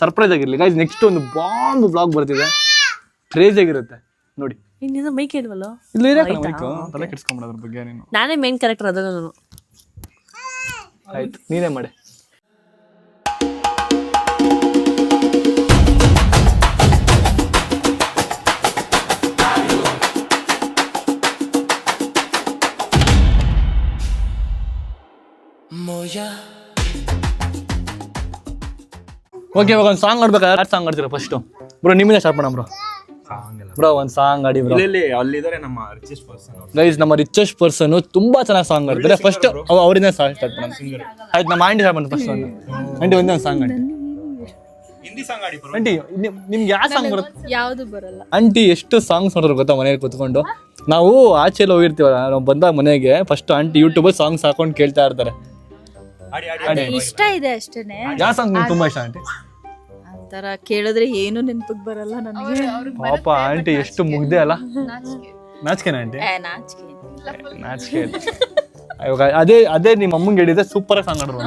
ಸರ್ಪ್ರೈಸ್ ಆಗಿರ್ಲಿ ಗೈಸ್. ನೆಕ್ಸ್ಟ್ ಒಂದು ಬಾಂಬ್ ಬ್ಲಾಗ್ ಬರ್ತಿದೆ, ಕ್ರೇಜ್ ಆಗಿರುತ್ತೆ ನೋಡಿ. ಇನ್ನೇನೋ ಮೈಕ್ ಇಲ್ವಲ್ಲ? ಇಲ್ಲ ತಲೆ ಕೆಡ್ಸ್ಕೊಂಬಿಡ ಅದ್ರ ಬಗ್ಗೆ ನೀನು. ನಾನೇ ಮೇನ್ ಕ್ಯಾರೆಕ್ಟರ್ ಅದ ನಾನು. ಆಯ್ತು ನೀನೇ ಮಾಡಿ. ಓಕೆ, ಇವಾಗ ಒಂದು ಸಾಂಗ್ ಆಡ್ಬೇಕಾ? ಯಾರು ಸಾಂಗ್ ಆಡ್ತೀರಾ ಫಸ್ಟು? ಬ್ರೋ ನಿಮ್ಮಿಂದ ಸ್ಟಾರ್ಟ್ ಮಾಡೋಣ ಬ್ರೋ. ಒಂದು ಸಾಂಗ್ ಆಡಿ ಬ್ರೋ. ಅಲ್ಲಿದ್ದಾರೆ ನಮ್ಮ ರಿಚೆಸ್ಟ್ ಪರ್ಸನ್ ಗೈಸ್, ನಮ್ಮ ರಿಚೆಸ್ಟ್ ಪರ್ಸನ್ ತುಂಬಾ ಚೆನ್ನಾಗಿ ಸಾಂಗ್ ಆಡ್ತಾರೆ. ಫಸ್ಟ್ ಅವರಿಂದ ಸ್ಟಾರ್ಟ್ ಮಾಡೋಣ. ಆಯ್ತು, ನಮ್ಮ ಆಂಟಿ ಸ್ಟಾರ್ಟ್ ಮಾಡೋಣ ಫಸ್ಟ್. ಆಂಟಿ ಒಂದೇ ಒಂದು ಸಾಂಗ್ ಆಡಿ. ಹಿಂದಿ ಸಾಂಗ್ ಆಡಿ ಆಂಟಿ ನಿಮ್ಗೆ ಯಾವ ಸಾಂಗ್ ಬರುತ್ತೆ? ಯಾವುದು ಬರಲ್ಲ. ಆಂಟಿ ಎಷ್ಟು ಸಾಂಗ್ಸ್ ನೋಡೋರು ಗೊತ್ತಾ ಮನೇಲಿ ಕೂತ್ಕೊಂಡು. ನಾವು ಆಚೆಲ್ಲ ಹೋಗಿರ್ತೀವಲ್ಲ, ನಾವು ಬಂದಾಗ ಮನೆಗೆ ಫಸ್ಟ್ ಆಂಟಿ ಯೂಟ್ಯೂಬಲ್ಲಿ ಸಾಂಗ್ಸ್ ಹಾಕೊಂಡು ಕೇಳ್ತಾ ಇರ್ತಾರೆ. ಇಷ್ಟ ಇದೆ ಅಷ್ಟೇನೆ. ಯಾವ ಸಾಂಗ್ ನಿಮ್ಗೆ ತುಂಬಾ ಇಷ್ಟ ಆಂಟಿ? ತರ ಕೇಳಿದ್ರೆ ಏನು ನೆನಪಿಗೆ ಬರಲ್ಲ ನನಗೆ. ಪಾಪ ಆಂಟಿ ಎಷ್ಟು ಮುಗ್ದೆ ಅಲ್ಲ. ನಾಚಿಕೆನಾ ಆಂಟಿ? ನಾಚಿಕೆ. ಇವಾಗ ಅದೇ ನಿಮ್ಮ ಅಮ್ಮಂಗೆ ಹೇಳಿದ್ರೆ ಸೂಪರ್ ಆಗಿ ಸಾಂಗ್ ಆಡ್ರು.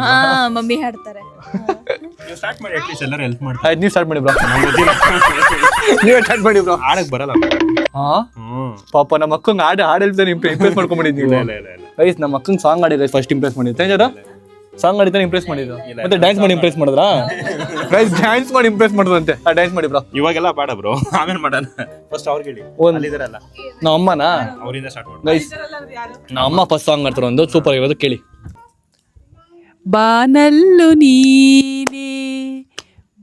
ಮಮ್ಮಿ ಹಾಡ್ತಾರೆ. ಸ್ಟಾರ್ಟ್ ಮಾಡಿ, ಅಟ್ಲೀಸ್ಟ್ ಎಲ್ಲರೂ ಹೆಲ್ಪ್ ಮಾಡ್ತಾರೆ. ಆಯ್ತು, ನೀವು ಸ್ಟಾರ್ಟ್ ಮಾಡಿ ಬ್ರೋ. ನೀವೇ ಸ್ಟಾರ್ಟ್ ಮಾಡಿ ಬ್ರೋ. ಆಡಕ್ ಬರಲ್ಲ. ಪಾಪ ನಮ್ಮ ಅಕ್ಕಂಗೆ ಹಾಡು ಹೇಳ್ತಾನೆ ಇಂಪ್ರೆಸ್ ಮಾಡ್ಕೊಂಡ್ಬಿಟ್ಟಿದ್ದೀವಿ ಗೈಸ್. ನಮ್ಮ ಅಕ್ಕಂಗೆ ಸಾಂಗ್ ಆಡಿ ಗೈಸ್ ಫಸ್ಟ್ ಇಂಪ್ರೆಸ್ ಮಾಡಿದ್ದೆ. ಜರ ಸಾಂಗ್ ಆಡಿತಾನೆ ಇಂಪ್ರೆಸ್ ಮಾಡಿದ್ರು, ಮತ್ತೆ ಡ್ಯಾನ್ಸ್ ಮಾಡಿ ಇಂಪ್ರೆಸ್ ಮಾಡಿದ್ರಾ ಗೈಸ್? ಡ್ಯಾನ್ಸ್ ಮಾಡಿ ಇಂಪ್ರೆಸ್ ಮಾಡಿದ್ರಂತೆ. ಡ್ಯಾನ್ಸ್ ಮಾಡಿ ಬ್ರೋ. ಇವಾಗೆಲ್ಲ ಬೇಡ ಬ್ರೋ, ಆಮೇಲೆ ಮಾಡೋಣ. ಫಸ್ಟ್ ಅವ್ರಿಗೆ ಹೇಳಿ, ಅಲ್ಲಿದಾರಲ್ಲ ನಮ್ಮ ಅಮ್ಮನಾ? ಅವರಿಂದ ಸ್ಟಾರ್ಟ್ ಮಾಡಿ ಗೈಸ್. ನಮ್ಮ ಅಮ್ಮ ಫಸ್ಟ್ ಸಾಂಗ್ ಆಡ್ತಾರೆ, ಒಂದು ಸೂಪರ್ ಆಗಿರೋದು ಕೇಳಿ. ಬಾನಲ್ಲು ನೀನೇ,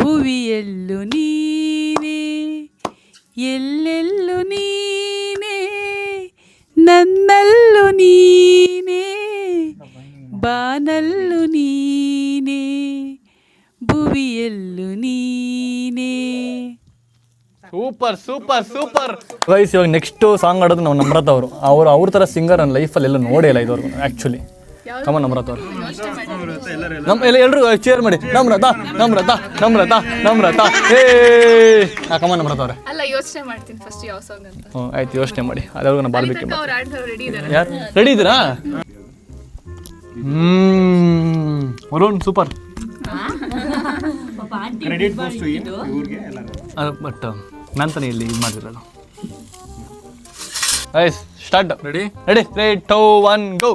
ಭುವಿಯಲ್ಲು ನೀನೇ, ಎಲ್ಲೆಲ್ಲು ನೀನೇ, ನನ್ನಲ್ಲು ನೀನೇ, ಬಾನಲ್ಲು ನೀನೇ, ಭುವಿಯಲ್ಲು ನೀನೇ. Super super super guys. ಇವಾಗ ನೆಕ್ಸ್ಟ್ ಸಾಂಗ್ ಆಡೋದು ನಾವು ನಮ್ರತ ಅವರು. ಅವ್ರ ಥರ ಸಿಂಗರ್ ನನ್ನ ಲೈಫಲ್ಲಿ ಎಲ್ಲ ನೋಡೇ ಇಲ್ಲ ಇದುವರೆಗೂ ಆ್ಯಕ್ಚುಲಿ. ಕಮ ನಮ್ರತ ಅವರು. ಎಲ್ಲರೂ ಚೇರ್ ಮಾಡಿ. ನಮ್ರತ ನಮ್ರತ ನಮ್ರತ ನಮ್ರತ. ಕಮ ನಮ್ರತ ಅವ್ರೆ. ಅಲ್ಲ, ಯೋಚನೆ ಮಾಡ್ತೀನಿ ಫಸ್ಟ್ ಯಾವ ಸಾಂಗ್ ಅಂತ. ಆಯ್ತು, ಯೋಚನೆ ಮಾಡಿ. ಅದ್ರೊಳಗೆ ನಾವು ಬಾರ್ಬಿಕ್ಯೂ. ರೆಡಿ ಇದ್ದಾರೆ. ಯಾರು ರೆಡಿ ಇದ್ದೀರಾ? ವರುಣ್ ಸೂಪರ್. ಬಟ್ ನಾನು ತಾನೇ ಇಲ್ಲಿ ಇದು ಮಾಡಿರೋದು. ಸ್ಟಾರ್ಟ್. ರೆಡಿ ರೆಡಿ 3 2 1 ಗೋ.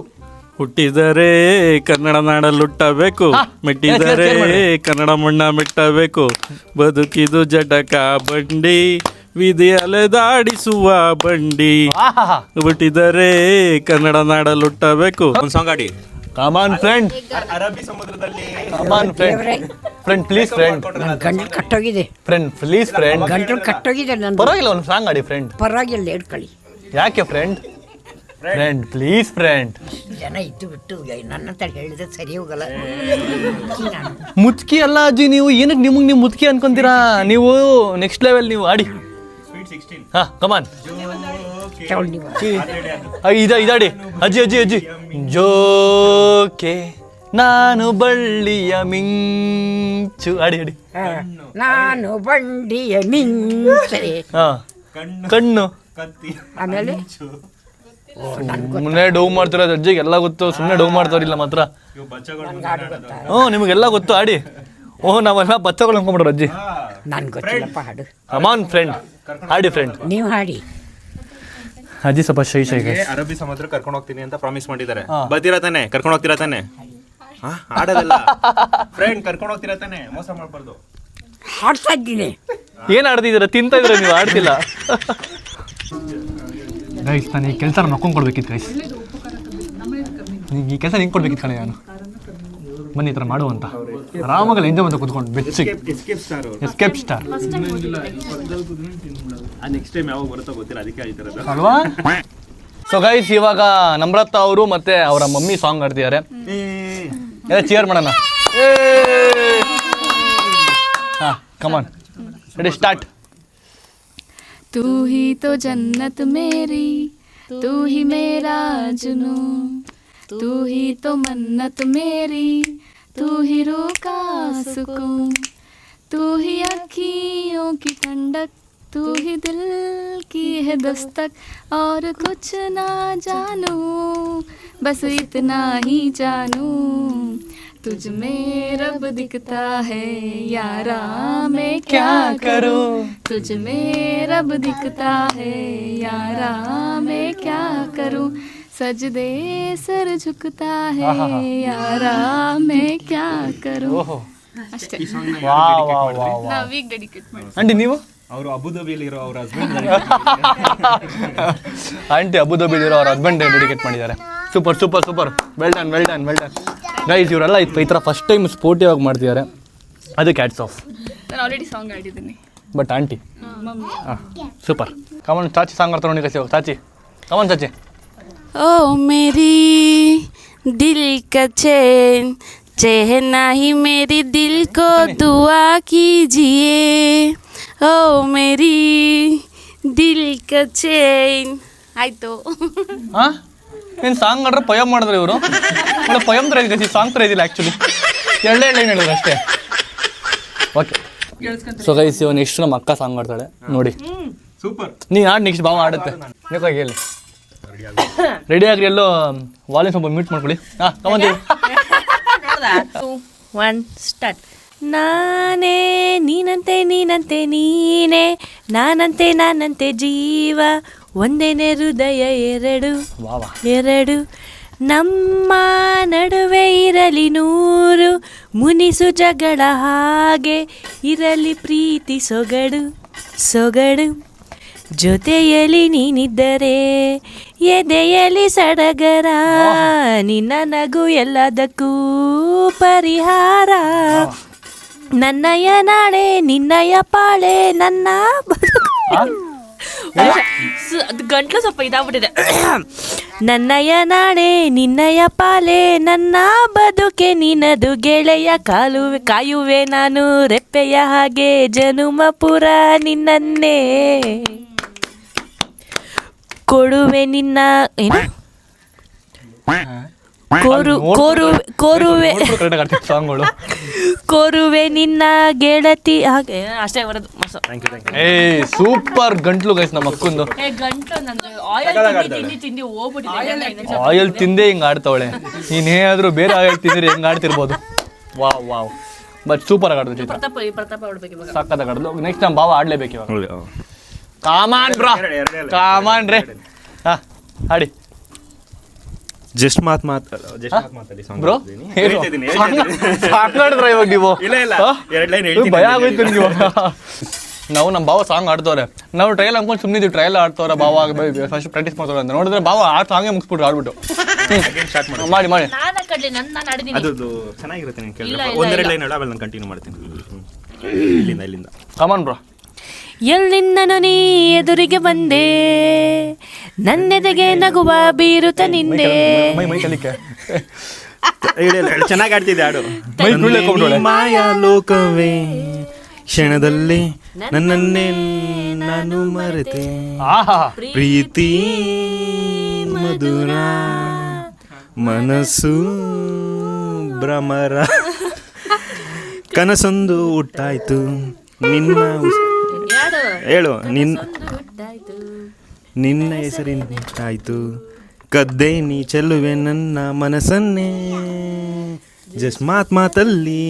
ಹುಟ್ಟಿದರೆ ಕನ್ನಡ ನಾಡಲ್ಲುಟ್ಟಬೇಕು, ಮೆಟ್ಟಿದರೆ ಕನ್ನಡ ಮಣ್ಣ ಮೆಟ್ಟಬೇಕು, ಬದುಕಿದು ಜಟಕ ಬಂಡಿ, ವಿಧಿ ಅಲೆದಾಡಿಸುವ ಬಂಡಿ, ಹುಟ್ಟಿದರೆ ಕನ್ನಡ ನಾಡಲ್ಲುಟ್ಟಬೇಕು. ಒಂದು ಸಾಂಗ್ ಆಡಿ. Come on friend. ಅರಬ್ಬಿ ಸಮುದ್ರದಲ್ಲಿ. Come on friend. Friend please friend. ಗಂಟಲು ಕಟ್ಟೋಗಿದೆ. Friend please friend. ಗಂಟಲು ಕಟ್ಟೋಗಿದೆ ನನ್ನ. ಪರವಾಗಿಲ್ಲ, ಒಂದು ಸಾಂಗ್ ಆಡಿ ಫ್ರೆಂಡ್. ಪರವಾಗಿಲ್ಲ, ಹೇಳ್ಕೊಳ್ಳಿ. ಯಾಕೆ ಫ್ರೆಂಡ್? Friend please friend. ಜನ ಇದ್ದು ಬಿಟ್ಟು ನನ್ನ ಹತ್ರ ಹೇಳಿದ್ರೆ ಸರಿ ಹೋಗಲ್ಲ. ಮುತ್ಕಿ ಅಲ್ಲ ಅಜ್ಜಿ, ನೀವು ಏನಕ್ಕೆ ನಿಮಗೆ ನೀವು ಮುತ್ಕಿ ಅನ್ಕೊಂತೀರಾ? ನೀವು ನೆಕ್ಸ್ಟ್ ಲೆವೆಲ್ ನೀವು ಆಡಿ. ಹಾ ಕಮಾನ್. ಇದಾಡಿ ಅಜ್ಜಿ ಅಜ್ಜಿ ಅಜ್ಜಿ. ಜೋಕೆ ನಾನು ಬಳ್ಳಿಯ ಮಿಂಚು ಅಡಿ ಅಡಿ. ನಾನು ಬಂಡಿಯ ಮಿಂಚೆ. ಹಾ ಕಣ್ಣು. ಆಮೇಲೆ ಸುಮ್ಮನೆ ಡೌ ಮಾಡ್ತಿರೋದು ಅಜ್ಜಿಗೆ ಎಲ್ಲ ಗೊತ್ತು, ಸುಮ್ಮನೆ ಡೌ ಮಾಡ್ತಾರಿಲ್ಲ ಮಾತ್ರ. ಹ್ಞೂ ನಿಮಗೆಲ್ಲ ಗೊತ್ತು, ಆಡಿ. ಓಹ್ ನಾವೆಲ್ಲ ಬಚ್ಚಗಳು ಅನ್ಕೊಂಡ್ಬಿಟ್ರು ಅಜ್ಜಿ. ನನ್ಗೆ ಗೊತ್ತಿಲ್ಲಪ್ಪ ಹಾಡು. ಅಮಾನ್ ಫ್ರೆಂಡ್ ಹಾಡಿ ಫ್ರೆಂಡ್. ನೀವು ಹಾಡಿ. ಅಜ್ಜಿ ಸ್ವಲ್ಪ ಶೈ ಶೈಗೆ. ಅರಬ್ಬಿ ಸಮುದ್ರ ಕರ್ಕೊಂಡು ಹೋಗ್ತೀನಿ ಅಂತ ಪ್ರಾಮಿಸ್ ಮಾಡಿದ್ದಾರೆ. ಬರ್ತೀರಾ ತಾನೆ? ಕರ್ಕೊಂಡು ಹೋಗ್ತೀರಾ ತಾನೆ? ಆಡೋದಲ್ಲ ಫ್ರೆಂಡ್, ಕರ್ಕೊಂಡು ಹೋಗ್ತೀರಾ ತಾನೆ? ಮೋಸ ಮಾಡ್ಬಾರ್ದು. ಹಾಡ್ತಾ ಇದ್ದೀನಿ. ಏನು ಆಡ್ತಿದ್ದೀರಾ? ತಿಂತಾ ಇದ್ದೀರಾ ನೀವು, ಆಡ್ತಿಲ್ಲ. ಗೈಸ್ ನಾನು ಈ ಕೆಲಸ ಮಕ್ಕೊಂಡು ಕೊಡ್ಬೇಕಿತ್ತು ಗೈಸ್. ಈ ಕೆಲಸ ನಿಂಗೆ ಕೊಡ್ಬೇಕಿತ್ತು ಕಣೆ ನಾನು. ಬನ್ನಿ ಈ ಥರ ಮಾಡುವಂತ ಆರಾಮಾಗಲ್ಲ ಎಂಜಾಯ್ ಅಂತ ಕೂತ್ಕೊಂಡು ಬೆಚ್ಚಿಗೆ. ಎಸ್ಕೇಪ್ ಸ್ಟಾರ್ ನೆಕ್ಸ್ಟ್ ಟೈಮ್ ಯಾವಾಗ ಬರುತ್ತೋ ಗೊತ್ತಿಲ್ಲ, ಅದಕ್ಕೆ ಆಯ್ತಿರೋದು ಅಲ್ವಾ? ಸೊ ಗೈಸ್ ಇವಾಗ ನಮ್ರತಾ ಅವರು ಮತ್ತೆ ಅವರ ಮಮ್ಮಿ ಸಾಂಗ್ ಆಡ್ತಿದ್ದಾರೆ. ಎಲ್ಲ ಚಿಯರ್ ಮಾಡೋಣ. ಹಾಂ ಕಮಾನ್ ರೆಡಿ ಸ್ಟಾರ್ಟ್. तू ही तो जन्नत मेरी, तू ही मेरा जुनू, तू ही तो मन्नत मेरी, तू ही रूह का सुकून, तू ही अखियों की ठंडक, तू ही दिल की है दस्तक, और कुछ ना जानू बस इतना ही जानू, तुझ में रब दिखता है यारा मैं क्या करूं, तुझ में रब दिखता है यारा मैं क्या करूं, सजदे सर झुकता है यारा मैं क्या करूं. ಅಷ್ಟೇ. ನಾವೀಗ ಡೆಡಿಕೇಟ್ ಮಾಡಿ. ಆಂಟಿ ನೀವು? ಅವರು ಅಬುದಾಬಿಯಲ್ಲಿ ಇರೋ ಅವ್ರ ಹಸ್ಬೆಂಡ್. ಆಂಟಿ ಅಬುದಾಬಿಯಲ್ಲಿ ಇರೋ ಅವ್ರ ಹಸ್ಬೆಂಡ್ ಡೆಡಿಕೇಟ್ ಮಾಡಿದ್ದಾರೆ. Super super super, well done well done well done guys. ಇವರೆಲ್ಲ ಈ ಥರ ಫಸ್ಟ್ ಟೈಮ್ ಸ್ಪೋರ್ಟಿವ್ ಆಗಿ ಮಾಡ್ತಿದ್ದಾರೆ, ಅದಕ್ಕೆ ಹ್ಯಾಟ್ಸ್ ಆಫ್. ನಾನು ಆಲ್ರೆಡಿ ಸಾಂಗ್ ಆಡಿದ್ದೀನಿ. ಬಟ್ ಆಂಟಿ ಹಾಂ ಸೂಪರ್. ಕಮನ್ ಚಾಚಿ ಸಾಂಗ್ ಆಡ್ತಾರೆ ನೋಡಿ ಕಸಿ. ಚಾಚಿ ಕಮನ್ ಚಾಚಿ. ओ मेरी दिल का चैन, चहना ही मेरी दिल को दुआ कीजिए, ओ मेरी दिल का चैन. ಆಯಿತು. ಹಾಂ ಏನು ಸಾಂಗ್ ಆಡ್ರೆ ಪೊಯಮ್ ಮಾಡಿದ್ರೆ ಇವರು? ಪೊಯಮ್ ಥರ ಇದೆ ಸಾಂಗ್ ಥರ ಇದಿಲ್ಲ ಆ್ಯಕ್ಚುಲಿ. ಎರಡೇ ಲೈನ್ ಹೇಳಿದ್ರು ಅಷ್ಟೇ. ಓಕೆ ಸೊ ಗೈಸ್ ಇವಾಗ ನೆಕ್ಸ್ಟ್ ನಮ್ಮ ಅಕ್ಕ ಸಾಂಗ್ ಆಡ್ತಾಳೆ ನೋಡಿ. ಸೂಪರ್. ನೀನು ಆಡಿ ನೆಕ್ಸ್ಟ್ ಭಾವ ಆಡುತ್ತೆ. ಬೇಕಾಗಿ ಹೇಳಿ ರೆಡಿ ಆಗ್ರಿ. ಎಲ್ಲೋ ವಾಲ್ಯೂಮ್ ಸ್ವಲ್ಪ ಮ್ಯೂಟ್ ಮಾಡ್ಕೊಳ್ಳಿ. ಹಾಂ ಕಮಂತೀವಿ. 1 ಸ್ಟಾರ್ಟ್. ನಾನೇ ನೀನಂತೆ ನೀನಂತೆ ನೀನೇ, ನಾನಂತೆ ನಾನಂತೆ ಜೀವ, ಒಂದೇನೆ ಹೃದಯ ಎರಡು, ನಮ್ಮ ನಡುವೆ ಇರಲಿ 100 ಮುನಿಸು ಜಗಳ, ಹಾಗೆ ಇರಲಿ ಪ್ರೀತಿ ಸೊಗಡು, ಜೊತೆಯಲ್ಲಿ ನೀನಿದ್ದರೆ ಎದೆಯಲ್ಲಿ ಸಡಗರ, ನಿನ್ನ ನಗು ಎಲ್ಲದಕ್ಕೂ ಪರಿಹಾರ, ನನ್ನಯ ನಾಳೆ ನಿನ್ನಯ ಪಾಳೆ, ನನ್ನ ಅದು ಗಂಟ್ಲು ಸ್ವಲ್ಪ ಇದಾಗ್ಬಿಟ್ಟಿದೆ. ನನ್ನಯ ನಾಳೆ ನಿನ್ನಯ ಪಾಲೆ, ನನ್ನ ಬದುಕೆ ನಿನ್ನದು ಗೆಳೆಯ, ಕಾಯುವೆ ನಾನು ರೆಪ್ಪೆಯ ಹಾಗೆ, ಜನುಮ ಪುರ ನಿನ್ನನ್ನೇ ಕೊಡುವೆ ನಿನ್ನ ಏನು ಕೋರುವೆ ನಿನ್ನ ಗೆಳತಿ, ಹಾಗೆ ಅಷ್ಟೇ ಬರೋದು. ಏ ಸೂಪರ್ ಗಂಟ್ಲು ಗೈಸ್ ನಮ್ಮ ಅಕ್ಕಂದು. ಆಯಿಲ್ ತಿಂದೇ ಹಿಂಗೆ ಆಡ್ತಾವಳೆ. ನೀನೇನಾದ್ರೂ ಬೇರೆ ಆಯಿಲ್ ತಿಂದ್ರೆ ಹೆಂಗೆ ಆಡ್ತಿರ್ಬೋದು. ವಾವ್ ವಾವ್ ಬಟ್ ಸೂಪರ್ ಆಗಿ ಆಡ್ದು. ಸಕ್ಕತ್ತಾಗಿ ಆಡ್ದು. ನೆಕ್ಸ್ಟ್ ನಮ್ಮ ಭಾವ ಆಡ್ಲೇಬೇಕು ಇವಾಗ. ಕಾಮಾನ್ ಬ್ರೋ, ಕಾಮಾನ್ ರೇ. ಹಾಂ ಹಾಡಿ. ಜಸ್ಟ್ ಮಾತಾಡಿ ಬ್ರೋ. ಸಾಕಾಡಿದ್ರ ಇವಾಗ ನೀವು? ಭಯ ಆಗೋಯ್ತು ನೀವು. ನಾವು ನಮ್ಮ ಭಾವ ಸಾಂಗ್ ಆಡ್ತವ್ರೆ, ನಾವು ಟ್ರಯಲ್ ಅನ್ಕೊಂಡು ಸುಮ್ಮನಿದ್ದೀವಿ. ಟ್ರಯಲ್ ಆಡ್ತವ್ರೆ ಭಾವ, ಫಸ್ಟ್ ಪ್ರಾಕ್ಟೀಸ್ ಮಾಡ್ತವ್ರೆ ಅಂತ ನೋಡಿದ್ರೆ ಭಾವ ಆ ಸಾಂಗೇ ಮುಗಿಸ್ಬಿಟ್ರು ಆಡ್ಬಿಟ್ಟು. ಮಾಡಿ ಮಾಡಿ ಚೆನ್ನಾಗಿರುತ್ತೆ. ಒಂದೆರಡು ಲೈನ್ ಹೇಳ, ಆಮೇಲೆ ನಾನು ಕಂಟಿನ್ಯೂ ಮಾಡ್ತೀನಿ ಇಲ್ಲಿಂದ. ಕಮಾನ್ ಬ್ರೋ. ಎಲ್ಲಿಂದನು ನೀ ಎದುರಿಗೆ ಬಂದೆ, ನನ್ನೆದೆಗೆ ನಗುವ ಬೀರುತ್ತ ನಿಂದೆ. ಚೆನ್ನಾಗಿ ಆಡ್ತಿದ್ದೆ ಹಾಡು. ಮಾಯಾ ಲೋಕವೇ ಕ್ಷಣದಲ್ಲಿ ನನ್ನನ್ನೇ ನಾನು ಮರೆತೆ, ಪ್ರೀತಿ ಮಧುರ ಮನಸ್ಸು ಭ್ರಮರ ಕನಸೊಂದು ಹುಟ್ಟಾಯ್ತು ನಿನ್ನ ಹೇಳು ನಿನ್ನ ಹೆಸರಿನ ಹುಟ್ಟಾಯ್ತು ಕದ್ದೆ ನೀ ಚೆಲ್ಲುವೆ ನನ್ನ ಮನಸ್ಸನ್ನೇ ಜಸ್ಟ್ ಮಾತಲ್ಲಿ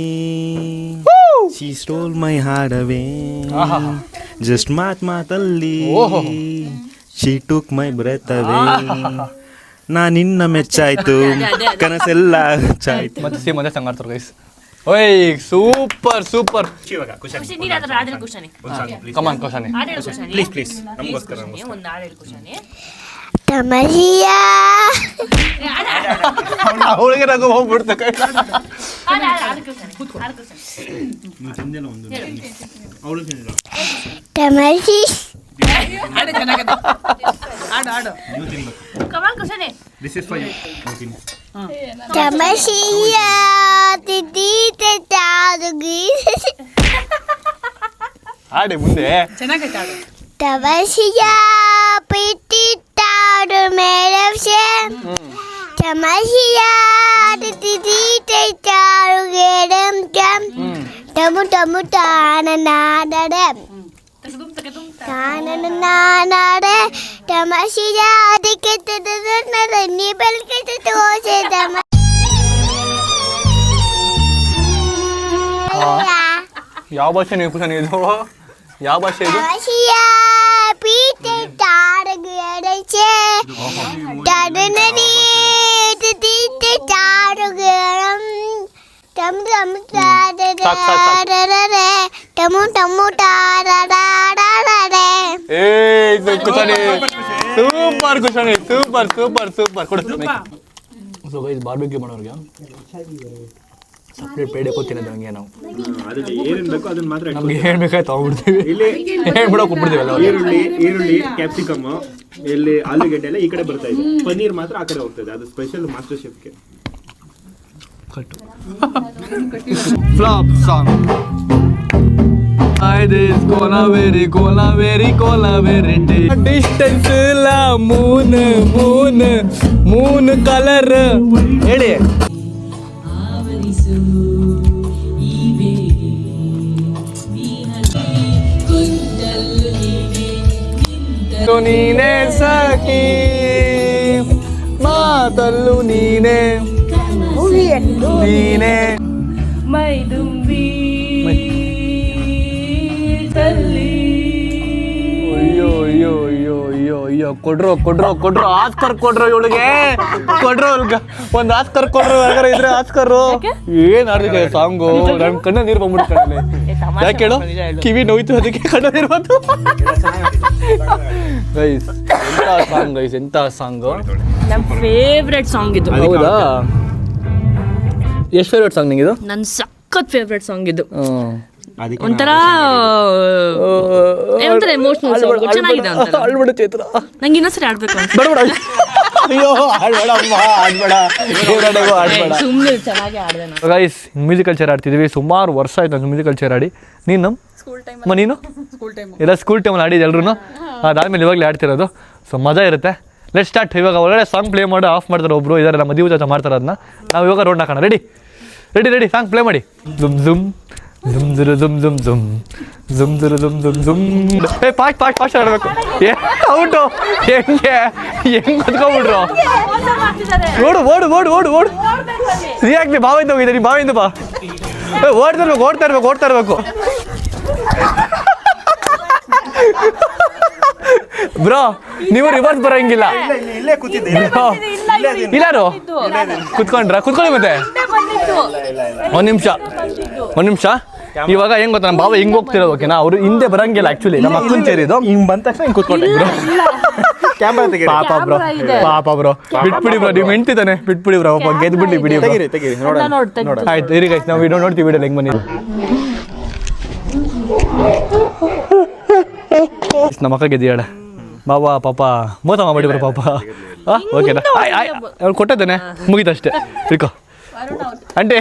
she stole my heart away just ಮಾತಲ್ಲಿ ಶಿ ಟುಕ್ ಮೈ ಬ್ರೆತ್ ಅವೇ ನಾ ನಿನ್ನ ಮೆಚ್ಚಾಯ್ತು ಕನಸೆಲ್ಲ ಚಾಯ್ತು ಮತ್ತೆ ಸೇಮ್ ಅದೇ ಸಂಗ್ ಆಡ್ತಾರೆ ಗೈಸ್ ಓಯ್ ಸೂಪರ್ ಸೂಪರ್ ಕಮಾನ್ ಕೋಶಾನೆ ಪ್ಲೀಸ್ ನಮಗೋಸ್ಕರ ಒಂದು ಹಾಡು ಹೇಳು ಕುಶಾನಿ. ತಮರಿಯ ಅವಳಿಗೆ ನಗು ಹೋಗ್ಬಿಡ್ತ ಕೈ ತಮರಿ ತಮಸಿಯ ತಿದ್ದೀತೆ ತಾರುಗಿ ಆಡಿ ಮುಂದೆ ತಮಸಿಯ ಪಿಟ್ಟಿಟ್ಟಾಡು ಮೇಡವ್ಸೆ ತಮಸಿಯ ತಿದ್ದೀತೆ ತಾರುಗೇಡಂ ಜಂ ಟಮು ಟಮು ತಾನನಾಡಡೆ ನಾನಡೆ ತಮಸಿಯ ಅದಕ್ಕೆ ನೀ ಬೆಳಗ್ಗೆ ತೋಸೆ ತಮ ಯಾವ ಭಾಷೆ ನೀವು ಕುಶಾನೆ ಇದು ಯಾವ ಭಾಷೆ ಇದು ತಮಸಿಯ ಪೀಟೆ ತಾರಗೇಡಚೆ ತಡನಡಿ ತಿದ್ದೀತೆ ತಾರುಗೇಡಂ ಟಮ್ ಟಮ್ ತಾರರೆ ಟಮು ಟಮು ತಾರಡಾಡಾಡಡೆ ಏ ಕುಶಾನೆ ಸೂಪರ್ ಕುಶಾನೆ ಸೂಪರ್ ಸೂಪರ್ ಸೂಪರ್ ಕೊಡು ಸೊ ಗೈಸ್ ಬಾರ್ಬಿಕ್ಯೂ ಮಾಡೋರಿಗೆ ಸಪ್ರೇಟ್ ಪೇಡೆ ಕೊಡ್ತೀನಿ ಹಂಗೆ ನಾವು ಅದಕ್ಕೆ ಏನೇನು ಬೇಕೋ ಅದನ್ನ ಮಾತ್ರ ನಮ್ಗೆ ಏನ್ ಬೇಕಾಯ್ತು ತಗೊಂಡ್ಬಿಡ್ತೀವಿ ಇಲ್ಲಿ ಹೇಳ್ಬಿಡೋ ಕೊಟ್ಬಿಡ್ತೀವಿ ಎಲ್ಲ ಈರುಳ್ಳಿ ಕ್ಯಾಪ್ಸಿಕಮ್ ಇಲ್ಲಿ ಆಲೂಗೆಡ್ಡೆ ಎಲ್ಲ ಈ ಕಡೆ ಬರ್ತಾ ಇದೆ ಪನ್ನೀರ್ ಮಾತ್ರ ಆ ಕಡೆ ಹೋಗ್ತದೆ ಅದು ಸ್ಪೆಷಲ್ ಮಾಸ್ಟರ್ ಶೆಫ್ಗೆ flop song this Colaveri distance la moon color ಹೇಳಿ ನೀನೆ ಸಖಿ ಮಾತಲ್ಲು ನೀನೆ ನೀನೆ ಮೈದುಂಬಿ ಅಯ್ಯೋ ಅಯ್ಯೋ ಅಯ್ಯೋ ಅಯ್ಯೋ ಅಯ್ಯೋ ಕೊಡ್ರು ಆಸ್ಕರ್ ಕೊಡ್ರು ಇವಳಿಗೆ ಕೊಡ್ರು ಒಂದ್ ಆಸ್ಕರ್ ಕೊಡ್ರು ಯಾಕಂದ್ರೆ ಇದ್ರೆ ಆಸ್ಕರು ಏನ್ ಆಡ್ತಿದೆ ಸಾಂಗು ನನ್ ಕಣ್ಣ ನೀರು ಬಂದ್ಬಿಟ್ಟು ಕಣ್ಣಲ್ಲಿ ಯಾಕೆ ಹೇಳು ಕಿವಿ ನೋಯ್ತು ಅದಕ್ಕೆ ಕಣ್ಣ ನೀರು ಬಂತು ಗೈಸ್ ಎಂತ ಸಾಂಗು ನನ್ನ ಫೇವ್ರೆಟ್ ಸಾಂಗ್ ಇದು. ಹೌದಾ ಎಷ್ಟು ಫೇವ್ರೆಟ್ ಸಾಂಗ್ ನಿಂಗೆ ಇದು ನನ್ನ ಸಖತ್ ಫೇವ್ರೆಟ್ ಸಾಂಗ್ ಇದು. ಅದಕ್ಕೆ ಒಂಥರ ಎಮೋಷನಲ್ ಸಾಂಗ್ ಚೆನ್ನಾಗಿದೆ ಅಂತ ಅಳ್ಬಿಡು ಚೈತ್ರ ನಂಗೆ ಇನ್ನೊಂದ್ಸರಿ ಆಡ್ಬೇಕು ಅಂತ ಬೇಡ ಅಯ್ಯೋ ಆಡ್ಬೇಡ ಅಮ್ಮ ಆಡ್ಬೇಡ ಸುಮ್ಮನೆ ಚೆನ್ನಾಗಿ ಆಡಿದೆ ನಾನು. ಗೈಸ್ ಮ್ಯೂಸಿಕಲ್ ಚೇರ್ ಆಡ್ತಿದ್ವಿ ಸುಮಾರು ವರ್ಷ ಆಯ್ತು ನಾನು ಮ್ಯೂಸಿಕಲ್ ಚೇರ್ ಆಡಿ ನೀನು ನೀನು ಎಲ್ಲ ಸ್ಕೂಲ್ ಟೈಮಲ್ಲಿ ಆಡಿದ್ದು ಎಲ್ರು ಅದಾದ್ಮೇಲೆ ಇವಾಗಲೇ ಆಡ್ತಿರೋದು ಸೊ ಮಜಾ ಇರುತ್ತೆ. Let start. ಇವಾಗ ಒಳ್ಳೆ ಸಾಂಗ್ ಪ್ಲೇ ಮಾಡಿ ಆಫ್ ಮಾಡ್ತಾರೆ ಒಬ್ರು ಇದಾರೆ ನಮ್ಮ ಮದುವೆ ಚಾಚ ಮಾಡ್ತಾರೆ ಅದನ್ನ ನಾವು ಇವಾಗ ರೌಂಡ್ ಹಾಕೋಣ. ರೆಡಿ ಸಾಂಗ್ ಪ್ಲೇ ಮಾಡಿ. ಝುಮ್ ಝುಮ್ ಝುಮ್ ಝುರು ಝುಮ್ ಝುಮ್ ಝುಮ್ ಝುಮ್ ಝುರು ಝುಮ್ ಝುಮ್ ಝುಮ್ ಫಾಸ್ಟ್ ಆಡಬೇಕು. ಔಟು ಹೆಂಗೆ ಕುತ್ಕೊಂಡ್ಬಿಟ್ರು ಓಡು ರಿಯಾಕ್ಟ್ ಬಾವಿಂದ ಹೋಗಿದೆ ನೀ ಬಾವಿಂದ ಬಾ ಓಡ್ತಾ ಇರ್ಬೇಕು ಬ್ರೋ ನೀವು ರಿವರ್ಸ್ ಬರೋಂಗಿಲ್ಲ. ಇಲ್ಲೇ ಕೂತಿದ್ದೆ ಇಲ್ಲಾರು ಕುತ್ಕೊಳ್ಳಿ ಮತ್ತೆ ಒಂದ್ ನಿಮಿಷ ಇವಾಗ ಹೆಂಗ್ ಗೊತ್ತಾ ನಮ್ಮ ಬಾಬಾ ಹಿಂಗ್ ಹೋಗ್ತಿರೋದು ಓಕೆನಾ ಅವ್ರು ಹಿಂದೆ ಬರಂಗಿಲ್ಲ ಆಕ್ಚುಲಿ ನಮ್ಮ ಅಕ್ಕನ ಸೇರಿದು ಹಿಂಗ್ ಬಂದ ತಕ್ಷಣ ಹಿಂಗ್ ಕೂತ್ಕೊಂಡೆ ಪಾಪ ಬ್ರೋ ಬಿಟ್ಬಿಡಿ ಬ್ರೋ ನೀವು ಹೆಂಡ್ತಿದ್ದಾನೆ ಬಿಟ್ಬಿಡಿ ಬ್ರೋ ಗೆದ್ಬಿಡಿ ಬಿಡಿ ಆಯ್ತು ಇರಿ ಗೈಸ್ ನಾವು ನೋಡ್ತೀವಿ ವಿಡಿಯೋ ಹೆಂಗ್ ಬಂದಿದ್ದು ನಮ್ಮ ಅಕ್ಕ ಗೆದ್ದಿಯಾಡ ಬಾಬಾ ಪಾಪ ಮೋಸ ಮಾಡಿಬ್ರ ಪಾಪ ಓಕೆನಾ ಅವ್ಳು ಕೊಟ್ಟಿದ್ದೇನೆ ಮುಗೀತಷ್ಟೇ ತಿಳ್ಕೊ ಆಂಟಿ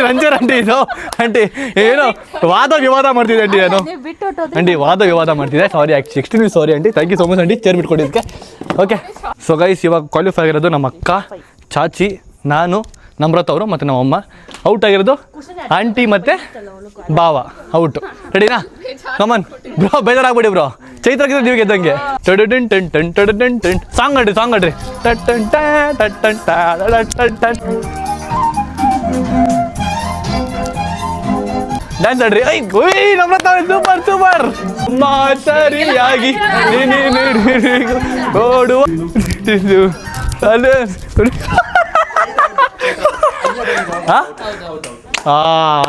ರಂಜರ್ ಇದು ಆಂಟಿ ಏನೋ ವಾದ ವಿವಾದ ಮಾಡ್ತಿದ್ದೆ ಆಂಟಿ ಏನು ವಾದ ವಿವಾದ ಮಾಡ್ತಿದ್ದೆ sorry extremely sorry aunty thank you so much aunty chair ಬಿಟ್ಕೊಟ್ಟಿದ್ದಕ್ಕೆ. ಓಕೆ ಸೊ ಗೈಸ್ ಇವಾಗ ಕ್ವಾಲಿಫೈ ಆಗಿರೋದು ನಮ್ಮ ಅಕ್ಕ ಚಾಚಿ ನಾನು ನಮ್ರತ್ ಅವರು ಮತ್ತು ನಮ್ಮಮ್ಮ. ಔಟ್ ಆಗಿರೋದು ಆಂಟಿ ಮತ್ತು ಭಾವ ಔಟು. ರೆಡಿನಾ? ಕಮನ್ ಬ್ರೋ, ಬೇಜಾರಾಗ್ಬಿಡಿ ಬ್ರೋ. ಚೈತ್ರಕ್ಕಿಂತ ನೀವು ಗೆದ್ದಂಗೆ. ಟನ್ ಟನ್ ಟನ್ ಟನ್ ಟನ್ ಟನ್ ಸಾಂಗ್ ಆಡ್ರಿ, ಸಾಂಗ್ ಆಡ್ರಿ. ಟನ್ ಟನ್ ಟನ್ ಟನ್ ಟನ್ ಟನ್ ಡ್ಯಾನ್ಸ್ ಆಡ್ರಿ. ಐ ನಮ್ರತ ಸೂಪರ್ ಸೂಪರ್. ಸರಿಯಾಗಿ ಓಡುವ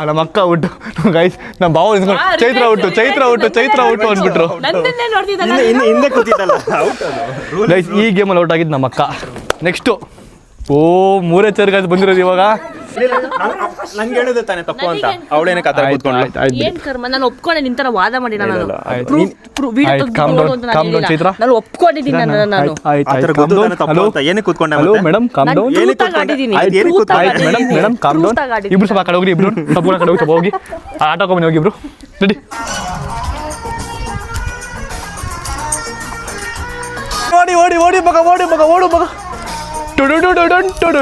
ನಮ್ಮ ಅಕ್ಕ ಔಟು ಗೈಸ್. ನಮ್ಮ ಭಾವ Chaitra out, Chaitra out, Chaitra out ಅಂದ್ಬಿಟ್ರು ಹಿಂದೆ ಕೂತಿದ್ದಲ್ಲ. ಗೈಸ್. ಈ ಗೇಮಲ್ಲಿ ಔಟ್ ಆಗಿದ್ದು ನಮ್ಮ ಅಕ್ಕ. ನೆಕ್ಸ್ಟು ಮೂರೇ ಚೇರ್ಗಾಯ್ತು ಬಂದಿರೋದು ಇವಾಗ. ನಂಗೆ ಹೇಳಿದೆ ತಾನೇ ತಪ್ಪು ಅಂತ, ಅವಳೇನೆ ಕತೆ ಕೂತ್ಕೊಂಡು. ಏನ್ ಕರ್ಮ, ನಾನು ಒಪ್ಕೊಂಡೆ ನಿಂತರ ವಾದ ಮಾಡಿಲ್ಲ ನಾನು. ಚೈತ್ರ ನಾನು ಒಪ್ಕೊಂಡಿದ್ದೀನಿ ನಾನು. ಏನಕ್ಕೆ ಕೂತ್ಕೊಂಡೆ? Hello madam, calm down. Madam calm down. ಇಬ್ರು ಸ್ವಲ್ಪ ಕಡೆ ಹೋಗ್ರಿ, ಇಬ್ರು ಸ್ವಲ್ಪ ಕಡೆ ಹೋಗಿ, ಸ್ವಲ್ಪ ಹೋಗಿ ಆಟ ಹಾಕೊಂಬನಿ ಹೋಗಿ ಇಬ್ರು. ರೆಡಿ? ಓಡಿ ಓಡಿ ಓಡಿ ಮಗ, ಓಡಿ ಮಗ, ಓಡು ಮಗ. ಟುಡು ಟುಡು ಟುಡು ಟುಡು.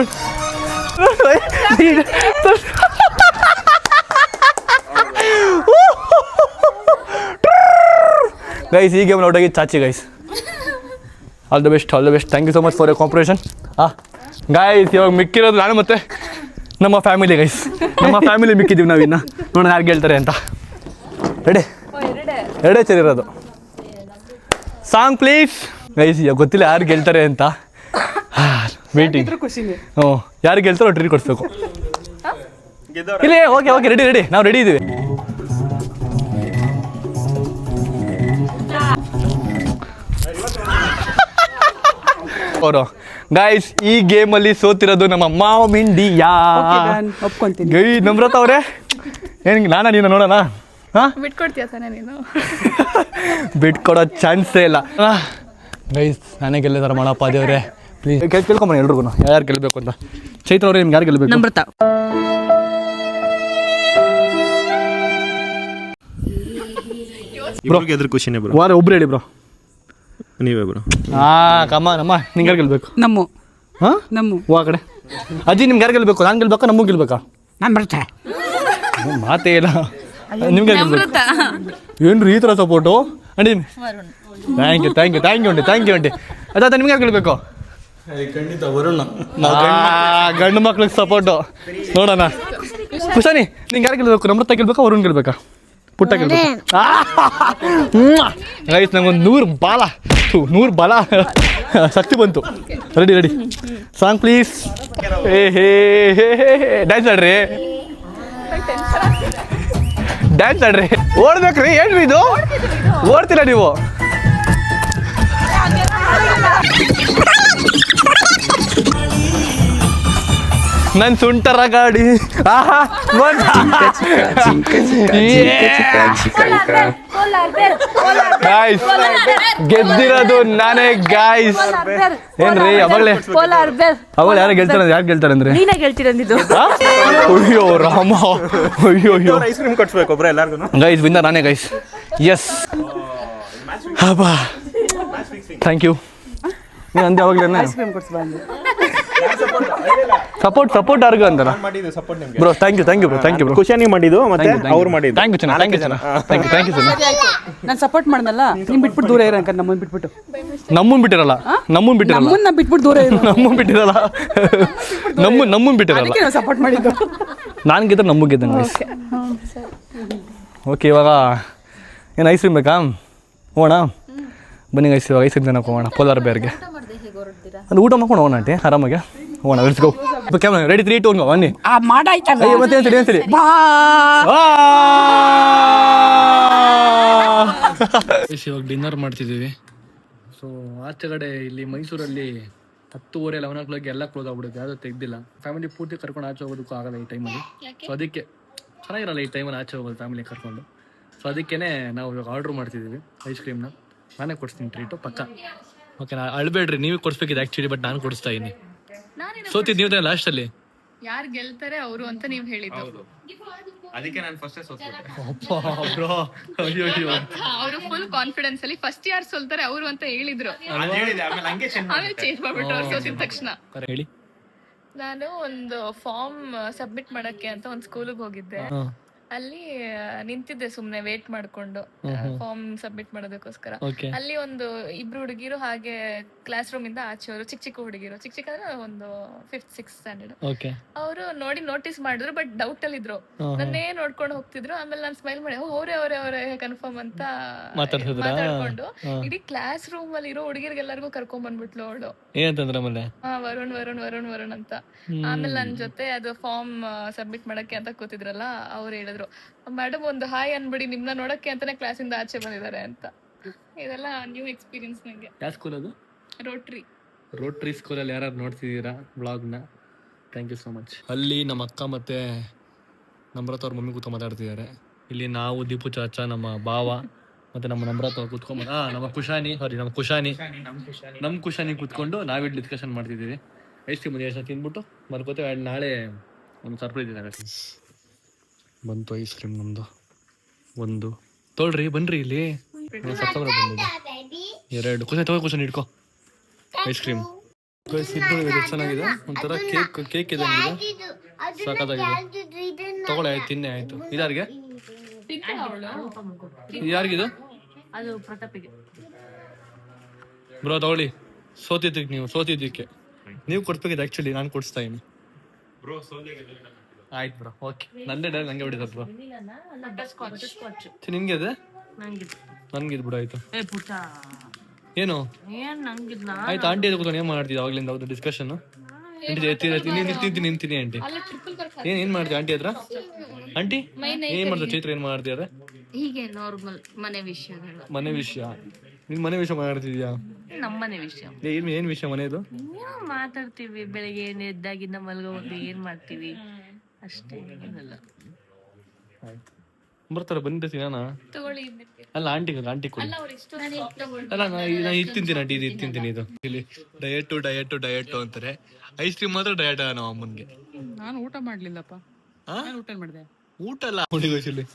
ಗೈಸ್, ಈ ಗೇಮ್ ಔಟ್ ಆಗಿ ಚಾಚಿ guys. All the best, all the best. Thank you so much for your cooperation. Guys, ಇವಾಗ ಮಿಕ್ಕಿರೋದು ನಾನು ಮತ್ತೆ ನಮ್ಮ ಫ್ಯಾಮಿಲಿ ಗೈಸ್. ನಮ್ಮ ಫ್ಯಾಮಿಲಿ ಮಿಕ್ಕಿದ್ದೀವಿ ನಾವಿನ್ನು. ನೋಡೋಣ ಯಾರು ಗೆಲ್ತಾರೆ ಅಂತ. ರೆಡಿ? ಎರಡೇ ಸೇರಿರೋದು. Song please. ಗೈಸ್, ಇವಾಗ ಗೊತ್ತಿಲ್ಲ ಯಾರು ಗೆಲ್ತಾರೆ ಅಂತ. ವೇಟಿಂಗ್. ಹ್ಞೂ, ಯಾರು ಗೆಲ್ತಾರೋ ಟ್ರೀಟ್ ಕೊಡಿಸ್ಬೇಕು. ಇಲ್ಲ, ಓಕೆ ಓಕೆ, ರೆಡಿ ರೆಡಿ, ನಾವು ರೆಡಿ ಇದ್ದೀವಿ. ಅವರು ಗೈಸ್, ಈ ಗೇಮಲ್ಲಿ ಸೋತಿರೋದು ನಮ್ಮ ಮಾಮಿಂಡಿಯಾ. ಗೈ ನಮ್ರತ ಅವರೇ, ಏನು ನಾನಾ ನೀನು ನೋಡೋಣ? ಹಾಂ, ಬಿಟ್ಕೊಡ್ತೀಯ ತಾನೇ ನೀನು? ಬಿಟ್ಕೊಡೋ ಚಾನ್ಸೇ ಇಲ್ಲ ಗೈಸ್. ನಾನೇ ಗೆಲ್ಲಿದಾರ ಮಾಡಪ್ಪ ದೇವ್ರೆ. ಪ್ಲೀಸ್ ಕೇಳ್ಕೊಂಬನಿ ಎಲ್ರಿಗೂ ಯಾರು ಗೆಲ್ಲಬೇಕು ಅಂತ. ಚೈತ್ರ ಅವ್ರೆ, ನಿಮ್ಗೆ ಯಾರು ಗೆಲ್ಲಬೇಕು? ನಮ್ರತ. ಬ್ರೋ ಗೆದ್ರೆ ಖುಷಿನೇ ಬ್ರೋ. ವಾರ ಒಬ್ರು ಹೇಳಿ ಬ್ರೋ. ನೀವೇ ಬ್ರೋ. ಕಮ್ಮ ನಮ್ಮ ನಿಂಗೆ ಯಾರು ಗೆಲ್ಲಬೇಕು? ನಮ್ಮ ಹಾಂ, ನಮ್ಮ ಆ ಕಡೆ. ಅಜ್ಜಿ, ನಿಮ್ಗೆ ಯಾರು ಗೆಲ್ಲಬೇಕು? ನಾನು ಗೆಲ್ಬೇಕಾ, ನಮಗೆ ಗೆಲ್ಬೇಕಾ? ನಮ್ರತ. ಮಾತೇ ಇಲ್ಲ. ನಿಮ್ಗೆ ಗೆಲ್ಬೇಕು? ಏನ್ರಿ ಈ ಥರ ಸಪೋರ್ಟು ಅಂಡಿ? Thank you thank you thank you ಅಂಡಿ, ಥ್ಯಾಂಕ್ ಯು ಅಂಡಿ. ಅದಾದ ನಿಮ್ಗೆ ಯಾರು ಗೆಲ್ಲಬೇಕು? ಖಂಡಿತ ವರುಣ. ಗಂಡು ಮಕ್ಳಿಗೆ ಸಪೋರ್ಟು. ನೋಡೋಣ. ಕುಶಾನಿ, ನಿಂಗೆ ಯಾರು ಗೆಲ್ಲಬೇಕು? ನಮ್ರತ ಗೆಲ್ಬೇಕಾ, ವರುಣ್ ಗೆಲ್ಬೇಕಾ? ಪುಟ್ಟ ಗೆಲ್ಬೇಕು. ಗೈಸ್, ನಂಗೊಂದು 100 ಬಾಲ ಶಕ್ತಿ ಬಂತು. Ready ready, song please. Dance ಆಡ್ರಿ, ಡ್ಯಾನ್ಸ್ ಆಡ್ರಿ. ಓಡ್ಬೇಕ್ರಿ, ಏನ್ರಿ ಇದು? ಓಡ್ತೀರಾ ನೀವು? ನನ್ನ ಸುಂಟರ ಗಾಡಿ. ಗಾಯ್ಸ್, ಗೆದ್ದಿರೋದು ನಾನೇ ಗಾಯ್ಸ್. ಏನ್ರಿ ಅವಾಗಲೇ ಅವಾಗ ಯಾರು ಗೆಲ್ತಾರೆ? ಯಾರು ಗೆಲ್ತಾರೆ ಅಂದ್ರೆ ನೀನೇ ಗೆಲ್ತೀರಂದಿದ್ದು. ಅಯ್ಯೋ ರಾಮ, ಅಯ್ಯೋ ಅಯ್ಯೋ. ಐಸ್ ಕ್ರೀಮ್ ಕೊಡ್ಸ್ಬೇಕು ಒಬ್ರು ಎಲ್ಲಾರ್ಗು. ಗೈಸ್, ವಿನ್ನರ್ ನಾನೇ ಗೈಸ್. ಎಸ್, ಹಬ್ಬಾ, ಥ್ಯಾಂಕ್ ಯು. ನೀನು ಅಂದೆ ಅವಾಗಲೇ ಸಪೋರ್ಟ್ ಯಾರಿಗೂ ಅಂತಾರ bro. Thank you bro, thank you bro. ಖುಷಿಯಾಗಿ ಮಾಡಿದ್ದು ಮತ್ತೆ ಅವ್ರು ಮಾಡಿದ್ದು. ಥ್ಯಾಂಕ್ ಯು ಚೆನ್ನ, ಥ್ಯಾಂಕ್ ಯು ಚೆನ್ನ, ಥ್ಯಾಂಕ್ ಯು ಚೆನ್ನ. ನಾನು ಸಪೋರ್ಟ್ ಮಾಡ್ದಲ್ಲ, ನಿಮ್ ಬಿಟ್ಬಿಟ್ಟು ದೂರ ಇರೋ ಅಂಕ. ನಮ್ಮನ್ನ ಬಿಟ್ಬಿಟ್ಟು ನಮ್ಮನ್ ಬಿಟ್ಟಿರಲ್ಲ, ನಮ್ಮನ್ ಬಿಟ್ಟಿರಲ್ಲ, ನಮ್ಮನ್ನ ಬಿಟ್ಬಿಟ್ಟು ದೂರ ಇರೋ. ನಮ್ಮನ್ ಬಿಟ್ಟಿರಲ್ಲ, ನಮ್ಮನ್ ಬಿಟ್ಟಿರಲ್ಲ. ಸಪೋರ್ಟ್ ಮಾಡಿದ್ದು ನಾನು ಗೆದ್ದರೆ ನಮಗೆ ಗೆದ್ದಂಗೆ ಗೈಸ್. ಓಕೆ, ಇವಾಗ ಏನು ಐಸ್ ಕ್ರೀಮ್ ಬೇಕಾ? ಹೋಗೋಣ ಬನ್ನಿ ಗೈಸ್. ಇವಾಗ ಐಸ್ ಕ್ರೀಮ್ ತಿನ್ನಕ್ಕೆ ಹೋಗೋಣ ಪೋಲಾರ್ ಬೇರ್ಗೆ. ಅದು ಊಟ ಮಾಡ್ಕೊಂಡು ಹೋಗೋಣ ಆಂಟಿ, ಆರಾಮಾಗೆ ಹೋಗೋಣ. Let's go. ಕ್ಯಾಮ್ರಾ ರೆಡಿ, 3 2 1 ಬನ್ನಿ. ಮಾಡಾಯ್ತಲ್ಲ ಮತ್ತೆ ಏನ್ಸರಿ ಇವಾಗ ಡಿನ್ನರ್ ಮಾಡ್ತಿದ್ದೀವಿ. ಸೊ ಆಚೆ ಕಡೆ ಇಲ್ಲಿ ಮೈಸೂರಲ್ಲಿ 10:30 11 o'clock ಎಲ್ಲ ಕ್ಲೋಸ್ ಆಗ್ಬಿಡುತ್ತೆ, ಯಾವುದೂ ತೆಗ್ದಿಲ್ಲ. ಫ್ಯಾಮಿಲಿ ಪೂರ್ತಿ ಕರ್ಕೊಂಡು ಆಚೆ ಹೋಗೋದಕ್ಕೂ ಆಗಲ್ಲ ಈ ಟೈಮಲ್ಲಿ. ಸೊ ಅದಕ್ಕೆ ಚೆನ್ನಾಗಿರಲ್ಲ ಈ ಟೈಮಲ್ಲಿ ಆಚೆ ಹೋಗೋದು ಫ್ಯಾಮಿಲಿ ಕರ್ಕೊಂಡು. ಸೊ ಅದಕ್ಕೇ ನಾವು ಇವಾಗ ಆರ್ಡ್ರ್ ಮಾಡ್ತಿದ್ದೀವಿ ಐಸ್ ಕ್ರೀಮ್ನ. ನಾನೇ ಕೊಡಿಸ್ತೀನಿ ಟ್ರೀಟು ಪಕ್ಕ. ಓಕೆ, ನಾ ಅಳ್ಬೇಡ್ರಿ, ನೀವೇ ಕೊಡಿಸ್ಬೇಕಿದೆ ಆ್ಯಕ್ಚುಲಿ, ಬಟ್ ನಾನು ಕೊಡಿಸ್ತಾ ಇದ್ದೀನಿ. ಸೋತಿದ್ದು ನೀವು ತಾನೆ ಲಾಸ್ಟಲ್ಲಿ. ಯಾರು ಗೆಲ್ತಾರೆ ಅವರು ಅಂತ ನೀವು ಹೇಳಿದ್ದು. ಅದಕ್ಕೆ ನಾನು ಫಸ್ಟ್ ಸೋತ್ಬಿಟ್ಟೆ. ಅವರು ಫುಲ್ ಕಾನ್ಫಿಡೆನ್ಸ್ ಅಲ್ಲಿ ಫಸ್ಟ್ ಯಾರು ಸೋಲ್ತಾರೆ ಅವರು ಅಂತ ಹೇಳಿದ್ರು. ಆಮೇಲೆ ಚೇಂಜ್ ಮಾಡ್ಬಿಟ್ಟು ಅವ್ರು ಸೋತಿದ ತಕ್ಷಣ. ಹೇಳಿ, ನಾನು ಒಂದು ಫಾರ್ಮ್ ಸಬ್ಮಿಟ್ ಮಾಡಕ್ಕೆ ಅಂತ ಒಂದು ಸ್ಕೂಲಿಗೆ ಹೋಗಿದ್ದೆ. ಅಲ್ಲಿ ನಿಂತಿದ್ದೆ ಸುಮ್ನೆ ವೇಟ್ ಮಾಡ್ಕೊಂಡು ಫಾರ್ಮ್ ಸಬ್ಮಿಟ್ ಮಾಡೋದಕ್ಕೋಸ್ಕರ. ಅಲ್ಲಿ ಒಂದು ಇಬ್ರು ಹುಡುಗಿರು ಹಾಗೆ ಕ್ಲಾಸ್ ರೂಮ್ ಇಂದ ಆಚೆಯವರು, ಚಿಕ್ಕ ಚಿಕ್ಕ ಹುಡುಗಿರು, ಚಿಕ್ಕ ಚಿಕ್ಕ ಅಂದ್ರೆ ಒಂದು 5th 6th ಸ್ಟ್ಯಾಂಡರ್ಡ್. ಅವರು ನೋಡಿ ನೋಟಿಸ್ ಮಾಡಿದ್ರು, ಬಟ್ ಡೌಟ್ ಅಲ್ಲಿ ಇದ್ರು. ನನ್ನೇ ನೋಡ್ಕೊಂಡು ಹೋಗ್ತಿದ್ರು. ಆಮೇಲೆ ನಾನು ಸ್ಮೈಲ್ ಮಾಡಿ ಅವರೇ ಕನ್ಫರ್ಮ್ ಅಂತ ಮಾತಾಡ್ಕೊಂಡು ಇಡೀ ಕ್ಲಾಸ್ ರೂಮ್ ಅಲ್ಲಿ ಇರೋ ಹುಡುಗಿರ್ಗೆಲ್ಲರಿಗೂ ಕರ್ಕೊಂಡ್ ಬಂದ್ಬಿಟ್ಲು ಅವಳು. ವರುಣ್ ವರುಣ್ ವರುಣ್ ವರುಣ್ ಅಂತ. ಆಮೇಲೆ ನನ್ ಜೊತೆ ಅದು ಫಾರ್ಮ್ ಸಬ್ಮಿಟ್ ಮಾಡಕ್ಕೆ ಅಂತ ಕೂತಿದ್ರಲ್ಲ, ಅವ್ರು ಹೇಳಿದ್ರು, ಮೇಡಮ್ ಒಂದು ಹಾಯ್ ಅನ್ಬಿಡಿ, ನಿಮ್ನ ನೋಡಕ್ಕೆ ಅಂತಾನೆ ಕ್ಲಾಸಿಂದ ಆಚೆ ಬಂದಿದ್ದಾರೆ ಅಂತ. ಇದೆಲ್ಲ ನ್ಯೂ ಎಕ್ಸ್ಪೀರಿಯನ್ಸ್ ನಂಗೆ. ಯಾವ ಸ್ಕೂಲ್ ಅದು? ರೋಟ್ರಿ ಸ್ಕೂಲಲ್ಲಿ ಯಾರು ನೋಡ್ತಿದ್ದೀರಾ ಬ್ಲಾಗ್ನ, ಥ್ಯಾಂಕ್ ಯು ಸೋ ಮಚ್. ಅಲ್ಲಿ ನಮ್ಮ ಅಕ್ಕ ಮತ್ತೆ ನಮ್ರತ ಅವ್ರ ಮಮ್ಮಿ ಕೂತ್ಕೊಂಡು ಮಾತಾಡ್ತಿದ್ದಾರೆ. ಇಲ್ಲಿ ನಾವು, ದೀಪು ಚಾಚಾ, ನಮ್ಮ ಭಾವ ಮತ್ತೆ ನಮ್ಮ ನಮ್ರತ ಕೂತ್ಕೊಂಡು, ನಮ್ಮ ಕುಶಾನಿ ಕೂತ್ಕೊಂಡು ನಾವಿಲ್ಲಿ ಡಿಸ್ಕಷನ್ ಮಾಡ್ತಿದ್ದೀವಿ. ಐಸ್ ಕ್ರೀಮ್ ಎಷ್ಟು ತಿಂದ್ಬಿಟ್ಟು ಮರ್ಕೋತೇವೆ. ನಾಳೆ ಒಂದು ಸರ್ಪ್ರೈಸ್ ಇದೆ. ಬಂತು ಐಸ್ ಕ್ರೀಮ್ ನಮ್ದು. ಒಂದು ತೊಳ್ರಿ, ಬನ್ರಿ ಇಲ್ಲಿ. ಸಪ್ತಂಬರ್ ಬಂದಿದೆ. 2 ಕುಶನ್ ಇಟ್ಕೋ ಐಸ್ ಕ್ರೀಮ್. ಚೆನ್ನಾಗಿದೆ, ಒಂಥರ ಕೇಕ್ ಇದಂಗಿದೆ, ಸಾಕಾಗಿದೆ. ತಗೊಳ್ಳಿ, ಆಯ್ತು, ತಿನ್ನೆ ಆಯ್ತು. ಇದಾರಿಗೆ ಯಾರಿಗಿದು? ಅದು ಪ್ರತಾಪಿಗೆ. ಬ್ರೋ ತಗೊಳ್ಳಿ. ಸೋತಿದ್ದಕ್ಕೆ ನೀವು ಕೊಡ್ಬೇಕಿದೆ. ಆಕ್ಚುಲಿ ನಾನು ಕೊಡಿಸ್ತಾ ಇದೀನಿ. ಆಯ್ತು ಬ್ರೋ, ಓಕೆ. ನಂದೇ ಡೈರೆಕ್ಟ್ ನಂಗೆ ಬಿಡಿದ ಬ್ರೋ. ನಿನ್ಗೆ ಅದೇ ನನ್ಗಿದ್ ಬಿಡು. ಆಯ್ತು ಏನು ಆಯ್ತು. ಆಂಟಿ ಕೂತ್ಕೊಂಡು ಏನ್ ಮಾಡ್ತಿದ್ದೆ ಅವಾಗ್ಲಿಂದ? ಹೌದು ಡಿಸ್ಕಷನ್. ನಿಂತೀನಿ ಆಂಟಿ. ಏನ್ ಮಾಡ್ತೀವಿ ಆಂಟಿ ಹತ್ರ? ಆಂಟಿ ಏನ್ ಮಾಡ್ತಾರೆ? ಚೈತ್ರ ಏನ್ ಮಾಡ್ತಿದಾರೆ? ಹೀಗೆ ನಾರ್ಮಲ್ ಮನೆ ವಿಷಯಗಳು. ಮನೆ ವಿಷಯ? ನಿನ್ ಮನೆ ವಿಷಯ ಮಾತಾಡ್ತಿದ್ಯಾ? ನಮ್ಮನೆ ವಿಷಯ. ಏನ್ ವಿಷಯ ಮನೆದು? ಮಾತಾಡ್ತೀವಿ. ಬೆಳಿಗ್ಗೆ ಎದ್ದಾಗಿಂದ ಮಲ್ಗೋದು ಏನ್ ಮಾಡ್ತೀವಿ ಅಷ್ಟೇ, ಏನಲ್ಲ. ಆಯ್ತು, ಬರ್ತಾರ ಬಂದ ತಿನ್ನ. ಅಲ್ಲ ಆಂಟಿ ಕೊಡಿ. ಅಲ್ಲ ನಾ ಇದು ತಿಂತೀನಿ ಆಂಟಿ, ಇದು ತಿಂತೀನಿ. ಇದು ಇಲ್ಲಿ ಡಯಟ್ ಅಂತಾರೆ. ಐಸ್ ಕ್ರೀಮ್ ಮಾತ್ರ ಡಯಟ್ ನಮ್ಮ ಅಮ್ಮನ್ಗೆ. ನಾನು ಊಟ ಮಾಡ್ಲಿಲ್ಲಪ್ಪ. ಊಟ ಮಾಡಿದೆ. ಊಟ ಅಲ್ಲ ಹುಡುಗಿ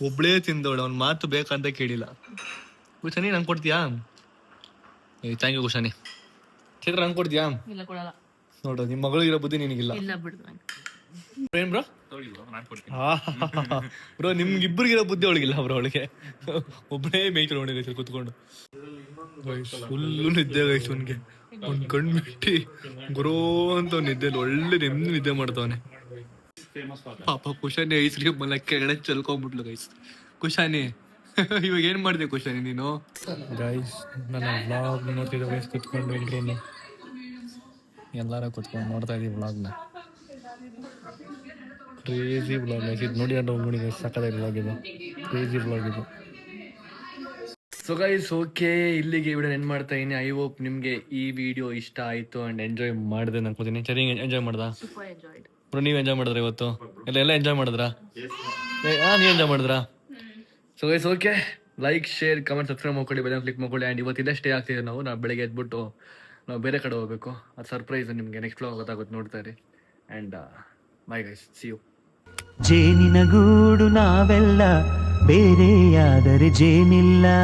ಒಬ್ಳೇ ತಿಂದವಳು. ಅವ್ನ ಮಾತು ಬೇಕಂತ ಕೇಳಿಲ್ಲ. ಕುಶಾನಿ ನಂಗೆ ಕೊಡ್ತೀಯಾ? Thank you ಕುಶಾನಿ. ಚೈತ್ರ ನಂಗೆ ಕೊಡ್ತೀಯಾ? ನೋಡ್ರ, ನಿಮ್ಮ ಮಗಳು ಇರೋ ಬುದ್ಧಿ ನಿನಗಿಲ್ಲ. ಏನ್ ಬ್ರೋ? ಬ್ರೋ ನಿಮ್ಗಿಬ್ಬರಿಗಿರೋ ಬುದ್ಧಿ ಅವಳಿಗಿಲ್ಲ ಬ್ರೋ. ಅವಳಿಗೆ ಒಬ್ಬನೇ ಮೇಯ್ತು ನೋಡಿ ಕುತ್ಕೊಂಡು. ಫುಲ್ಲು ನಿದ್ದೆ ಗೈಸ್ ಅವನ್ಗೆ. ಅವ್ನ್ ಕಣ್ಬಿಟ್ಟು ಗುರೋ ಅಂತ ನಿದ್ದೆ, ಒಳ್ಳೆ ನೆಮ್ಮದಿ ನಿದ್ದೆ ಮಾಡ್ತಾವನೆ ಪಾಪ. ಕುಶಾನಿ ಐಸ್ ಕ್ರೀಮ್ ಮಲ್ಲ ಕೆಳಗಡೆ ಚಲ್ಕೊಂಡ್ಬಿಟ್ಲು ಗೈಸ್. ಕುಶಾನಿ ಇವಾಗ ಏನ್ ಮಾಡಿದೆ ಕುಶಾನಿ ನೀನು? ಗೈಸ್ ನನ್ನ ವ್ಲಾಗ್ ನೋಡ್ತಿದ್ದ ಗೈಸ್ ಕುತ್ಕೊಂಡು ಎಲ್ರು ಎಲ್ಲಾರ ಕುತ್ಕೊಂಡು ನೋಡ್ತಾ ಇದೀವಿ ವ್ಲಾಗ್ನ. ಕ್ರೇಜಿ ವ್ಲಾಗ್ ಗೈಸ್ ಇದು. ನೋಡಿ ನೋಡಿ ಸಕ್ಕತ್ತಾಗಿ ವ್ಲಾಗ್ ಇದು, ಕ್ರೇಜಿ ವ್ಲಾಗ್ ಇದು. ಸೊ ಗೈಸ್ ಓಕೆ, ಇಲ್ಲಿಗೆ ವಿಡಿಯೋ ಎಂಡ್ ಮಾಡ್ತಾ ಇದೀನಿ. ಐ ಹೋಪ್ ನಿಮ್ಗೆ ಈ ವಿಡಿಯೋ ಇಷ್ಟ ಆಯ್ತು ಅಂಡ್ ಎಂಜಾಯ್ ಮಾಡಿದೆ ಅನ್ಕೋತೀನಿ. ಸರಿ, ಎಂಜಾಯ್ ಮಾಡ್ದಾ ಬ್ರೋ? ನೀವ್ ಎಂಜಾಯ್ ಮಾಡಿದ್ರ ಇವತ್ತು? ಎಲ್ಲ ಎಂಜಾಯ್ ಮಾಡಿದ್ರಾ? ನೀವ್ ಎಂಜಾಯ್ ಮಾಡಿದ್ರಾ? So guys okay, like, share, comment, subscribe ಮಾಡ್ಕೊಳ್ಳಿ, ಬೆಲ್ ಕ್ಲಿಕ್ ಮಾಡ್ಕೊಳ್ಳಿ. ಆ್ಯಂಡ್ ಇವತ್ತಿದೆ ಸ್ಟೇ ಆಗ್ತಿದೆ ನಾವು. ಬೆಳಗ್ಗೆ ಎದ್ಬಿಟ್ಟು ನಾವು ಬೇರೆ ಕಡೆ ಹೋಗ್ಬೇಕು. ಅದು ಸರ್ಪ್ರೈಸ್ ನಿಮಗೆ ನೆಕ್ಸ್ಟ್ ವ್ಲಾಗ್ ಗೊತ್ತಾಗುತ್ತೆ, ನೋಡ್ತಾ ಇರಿ. And bye guys, see you. ಜೇನಿನ ಗೂಡು ನಾವೆಲ್ಲ ಬೇರೆಯಾದರೆ ಜೇನಿಲ್ಲ.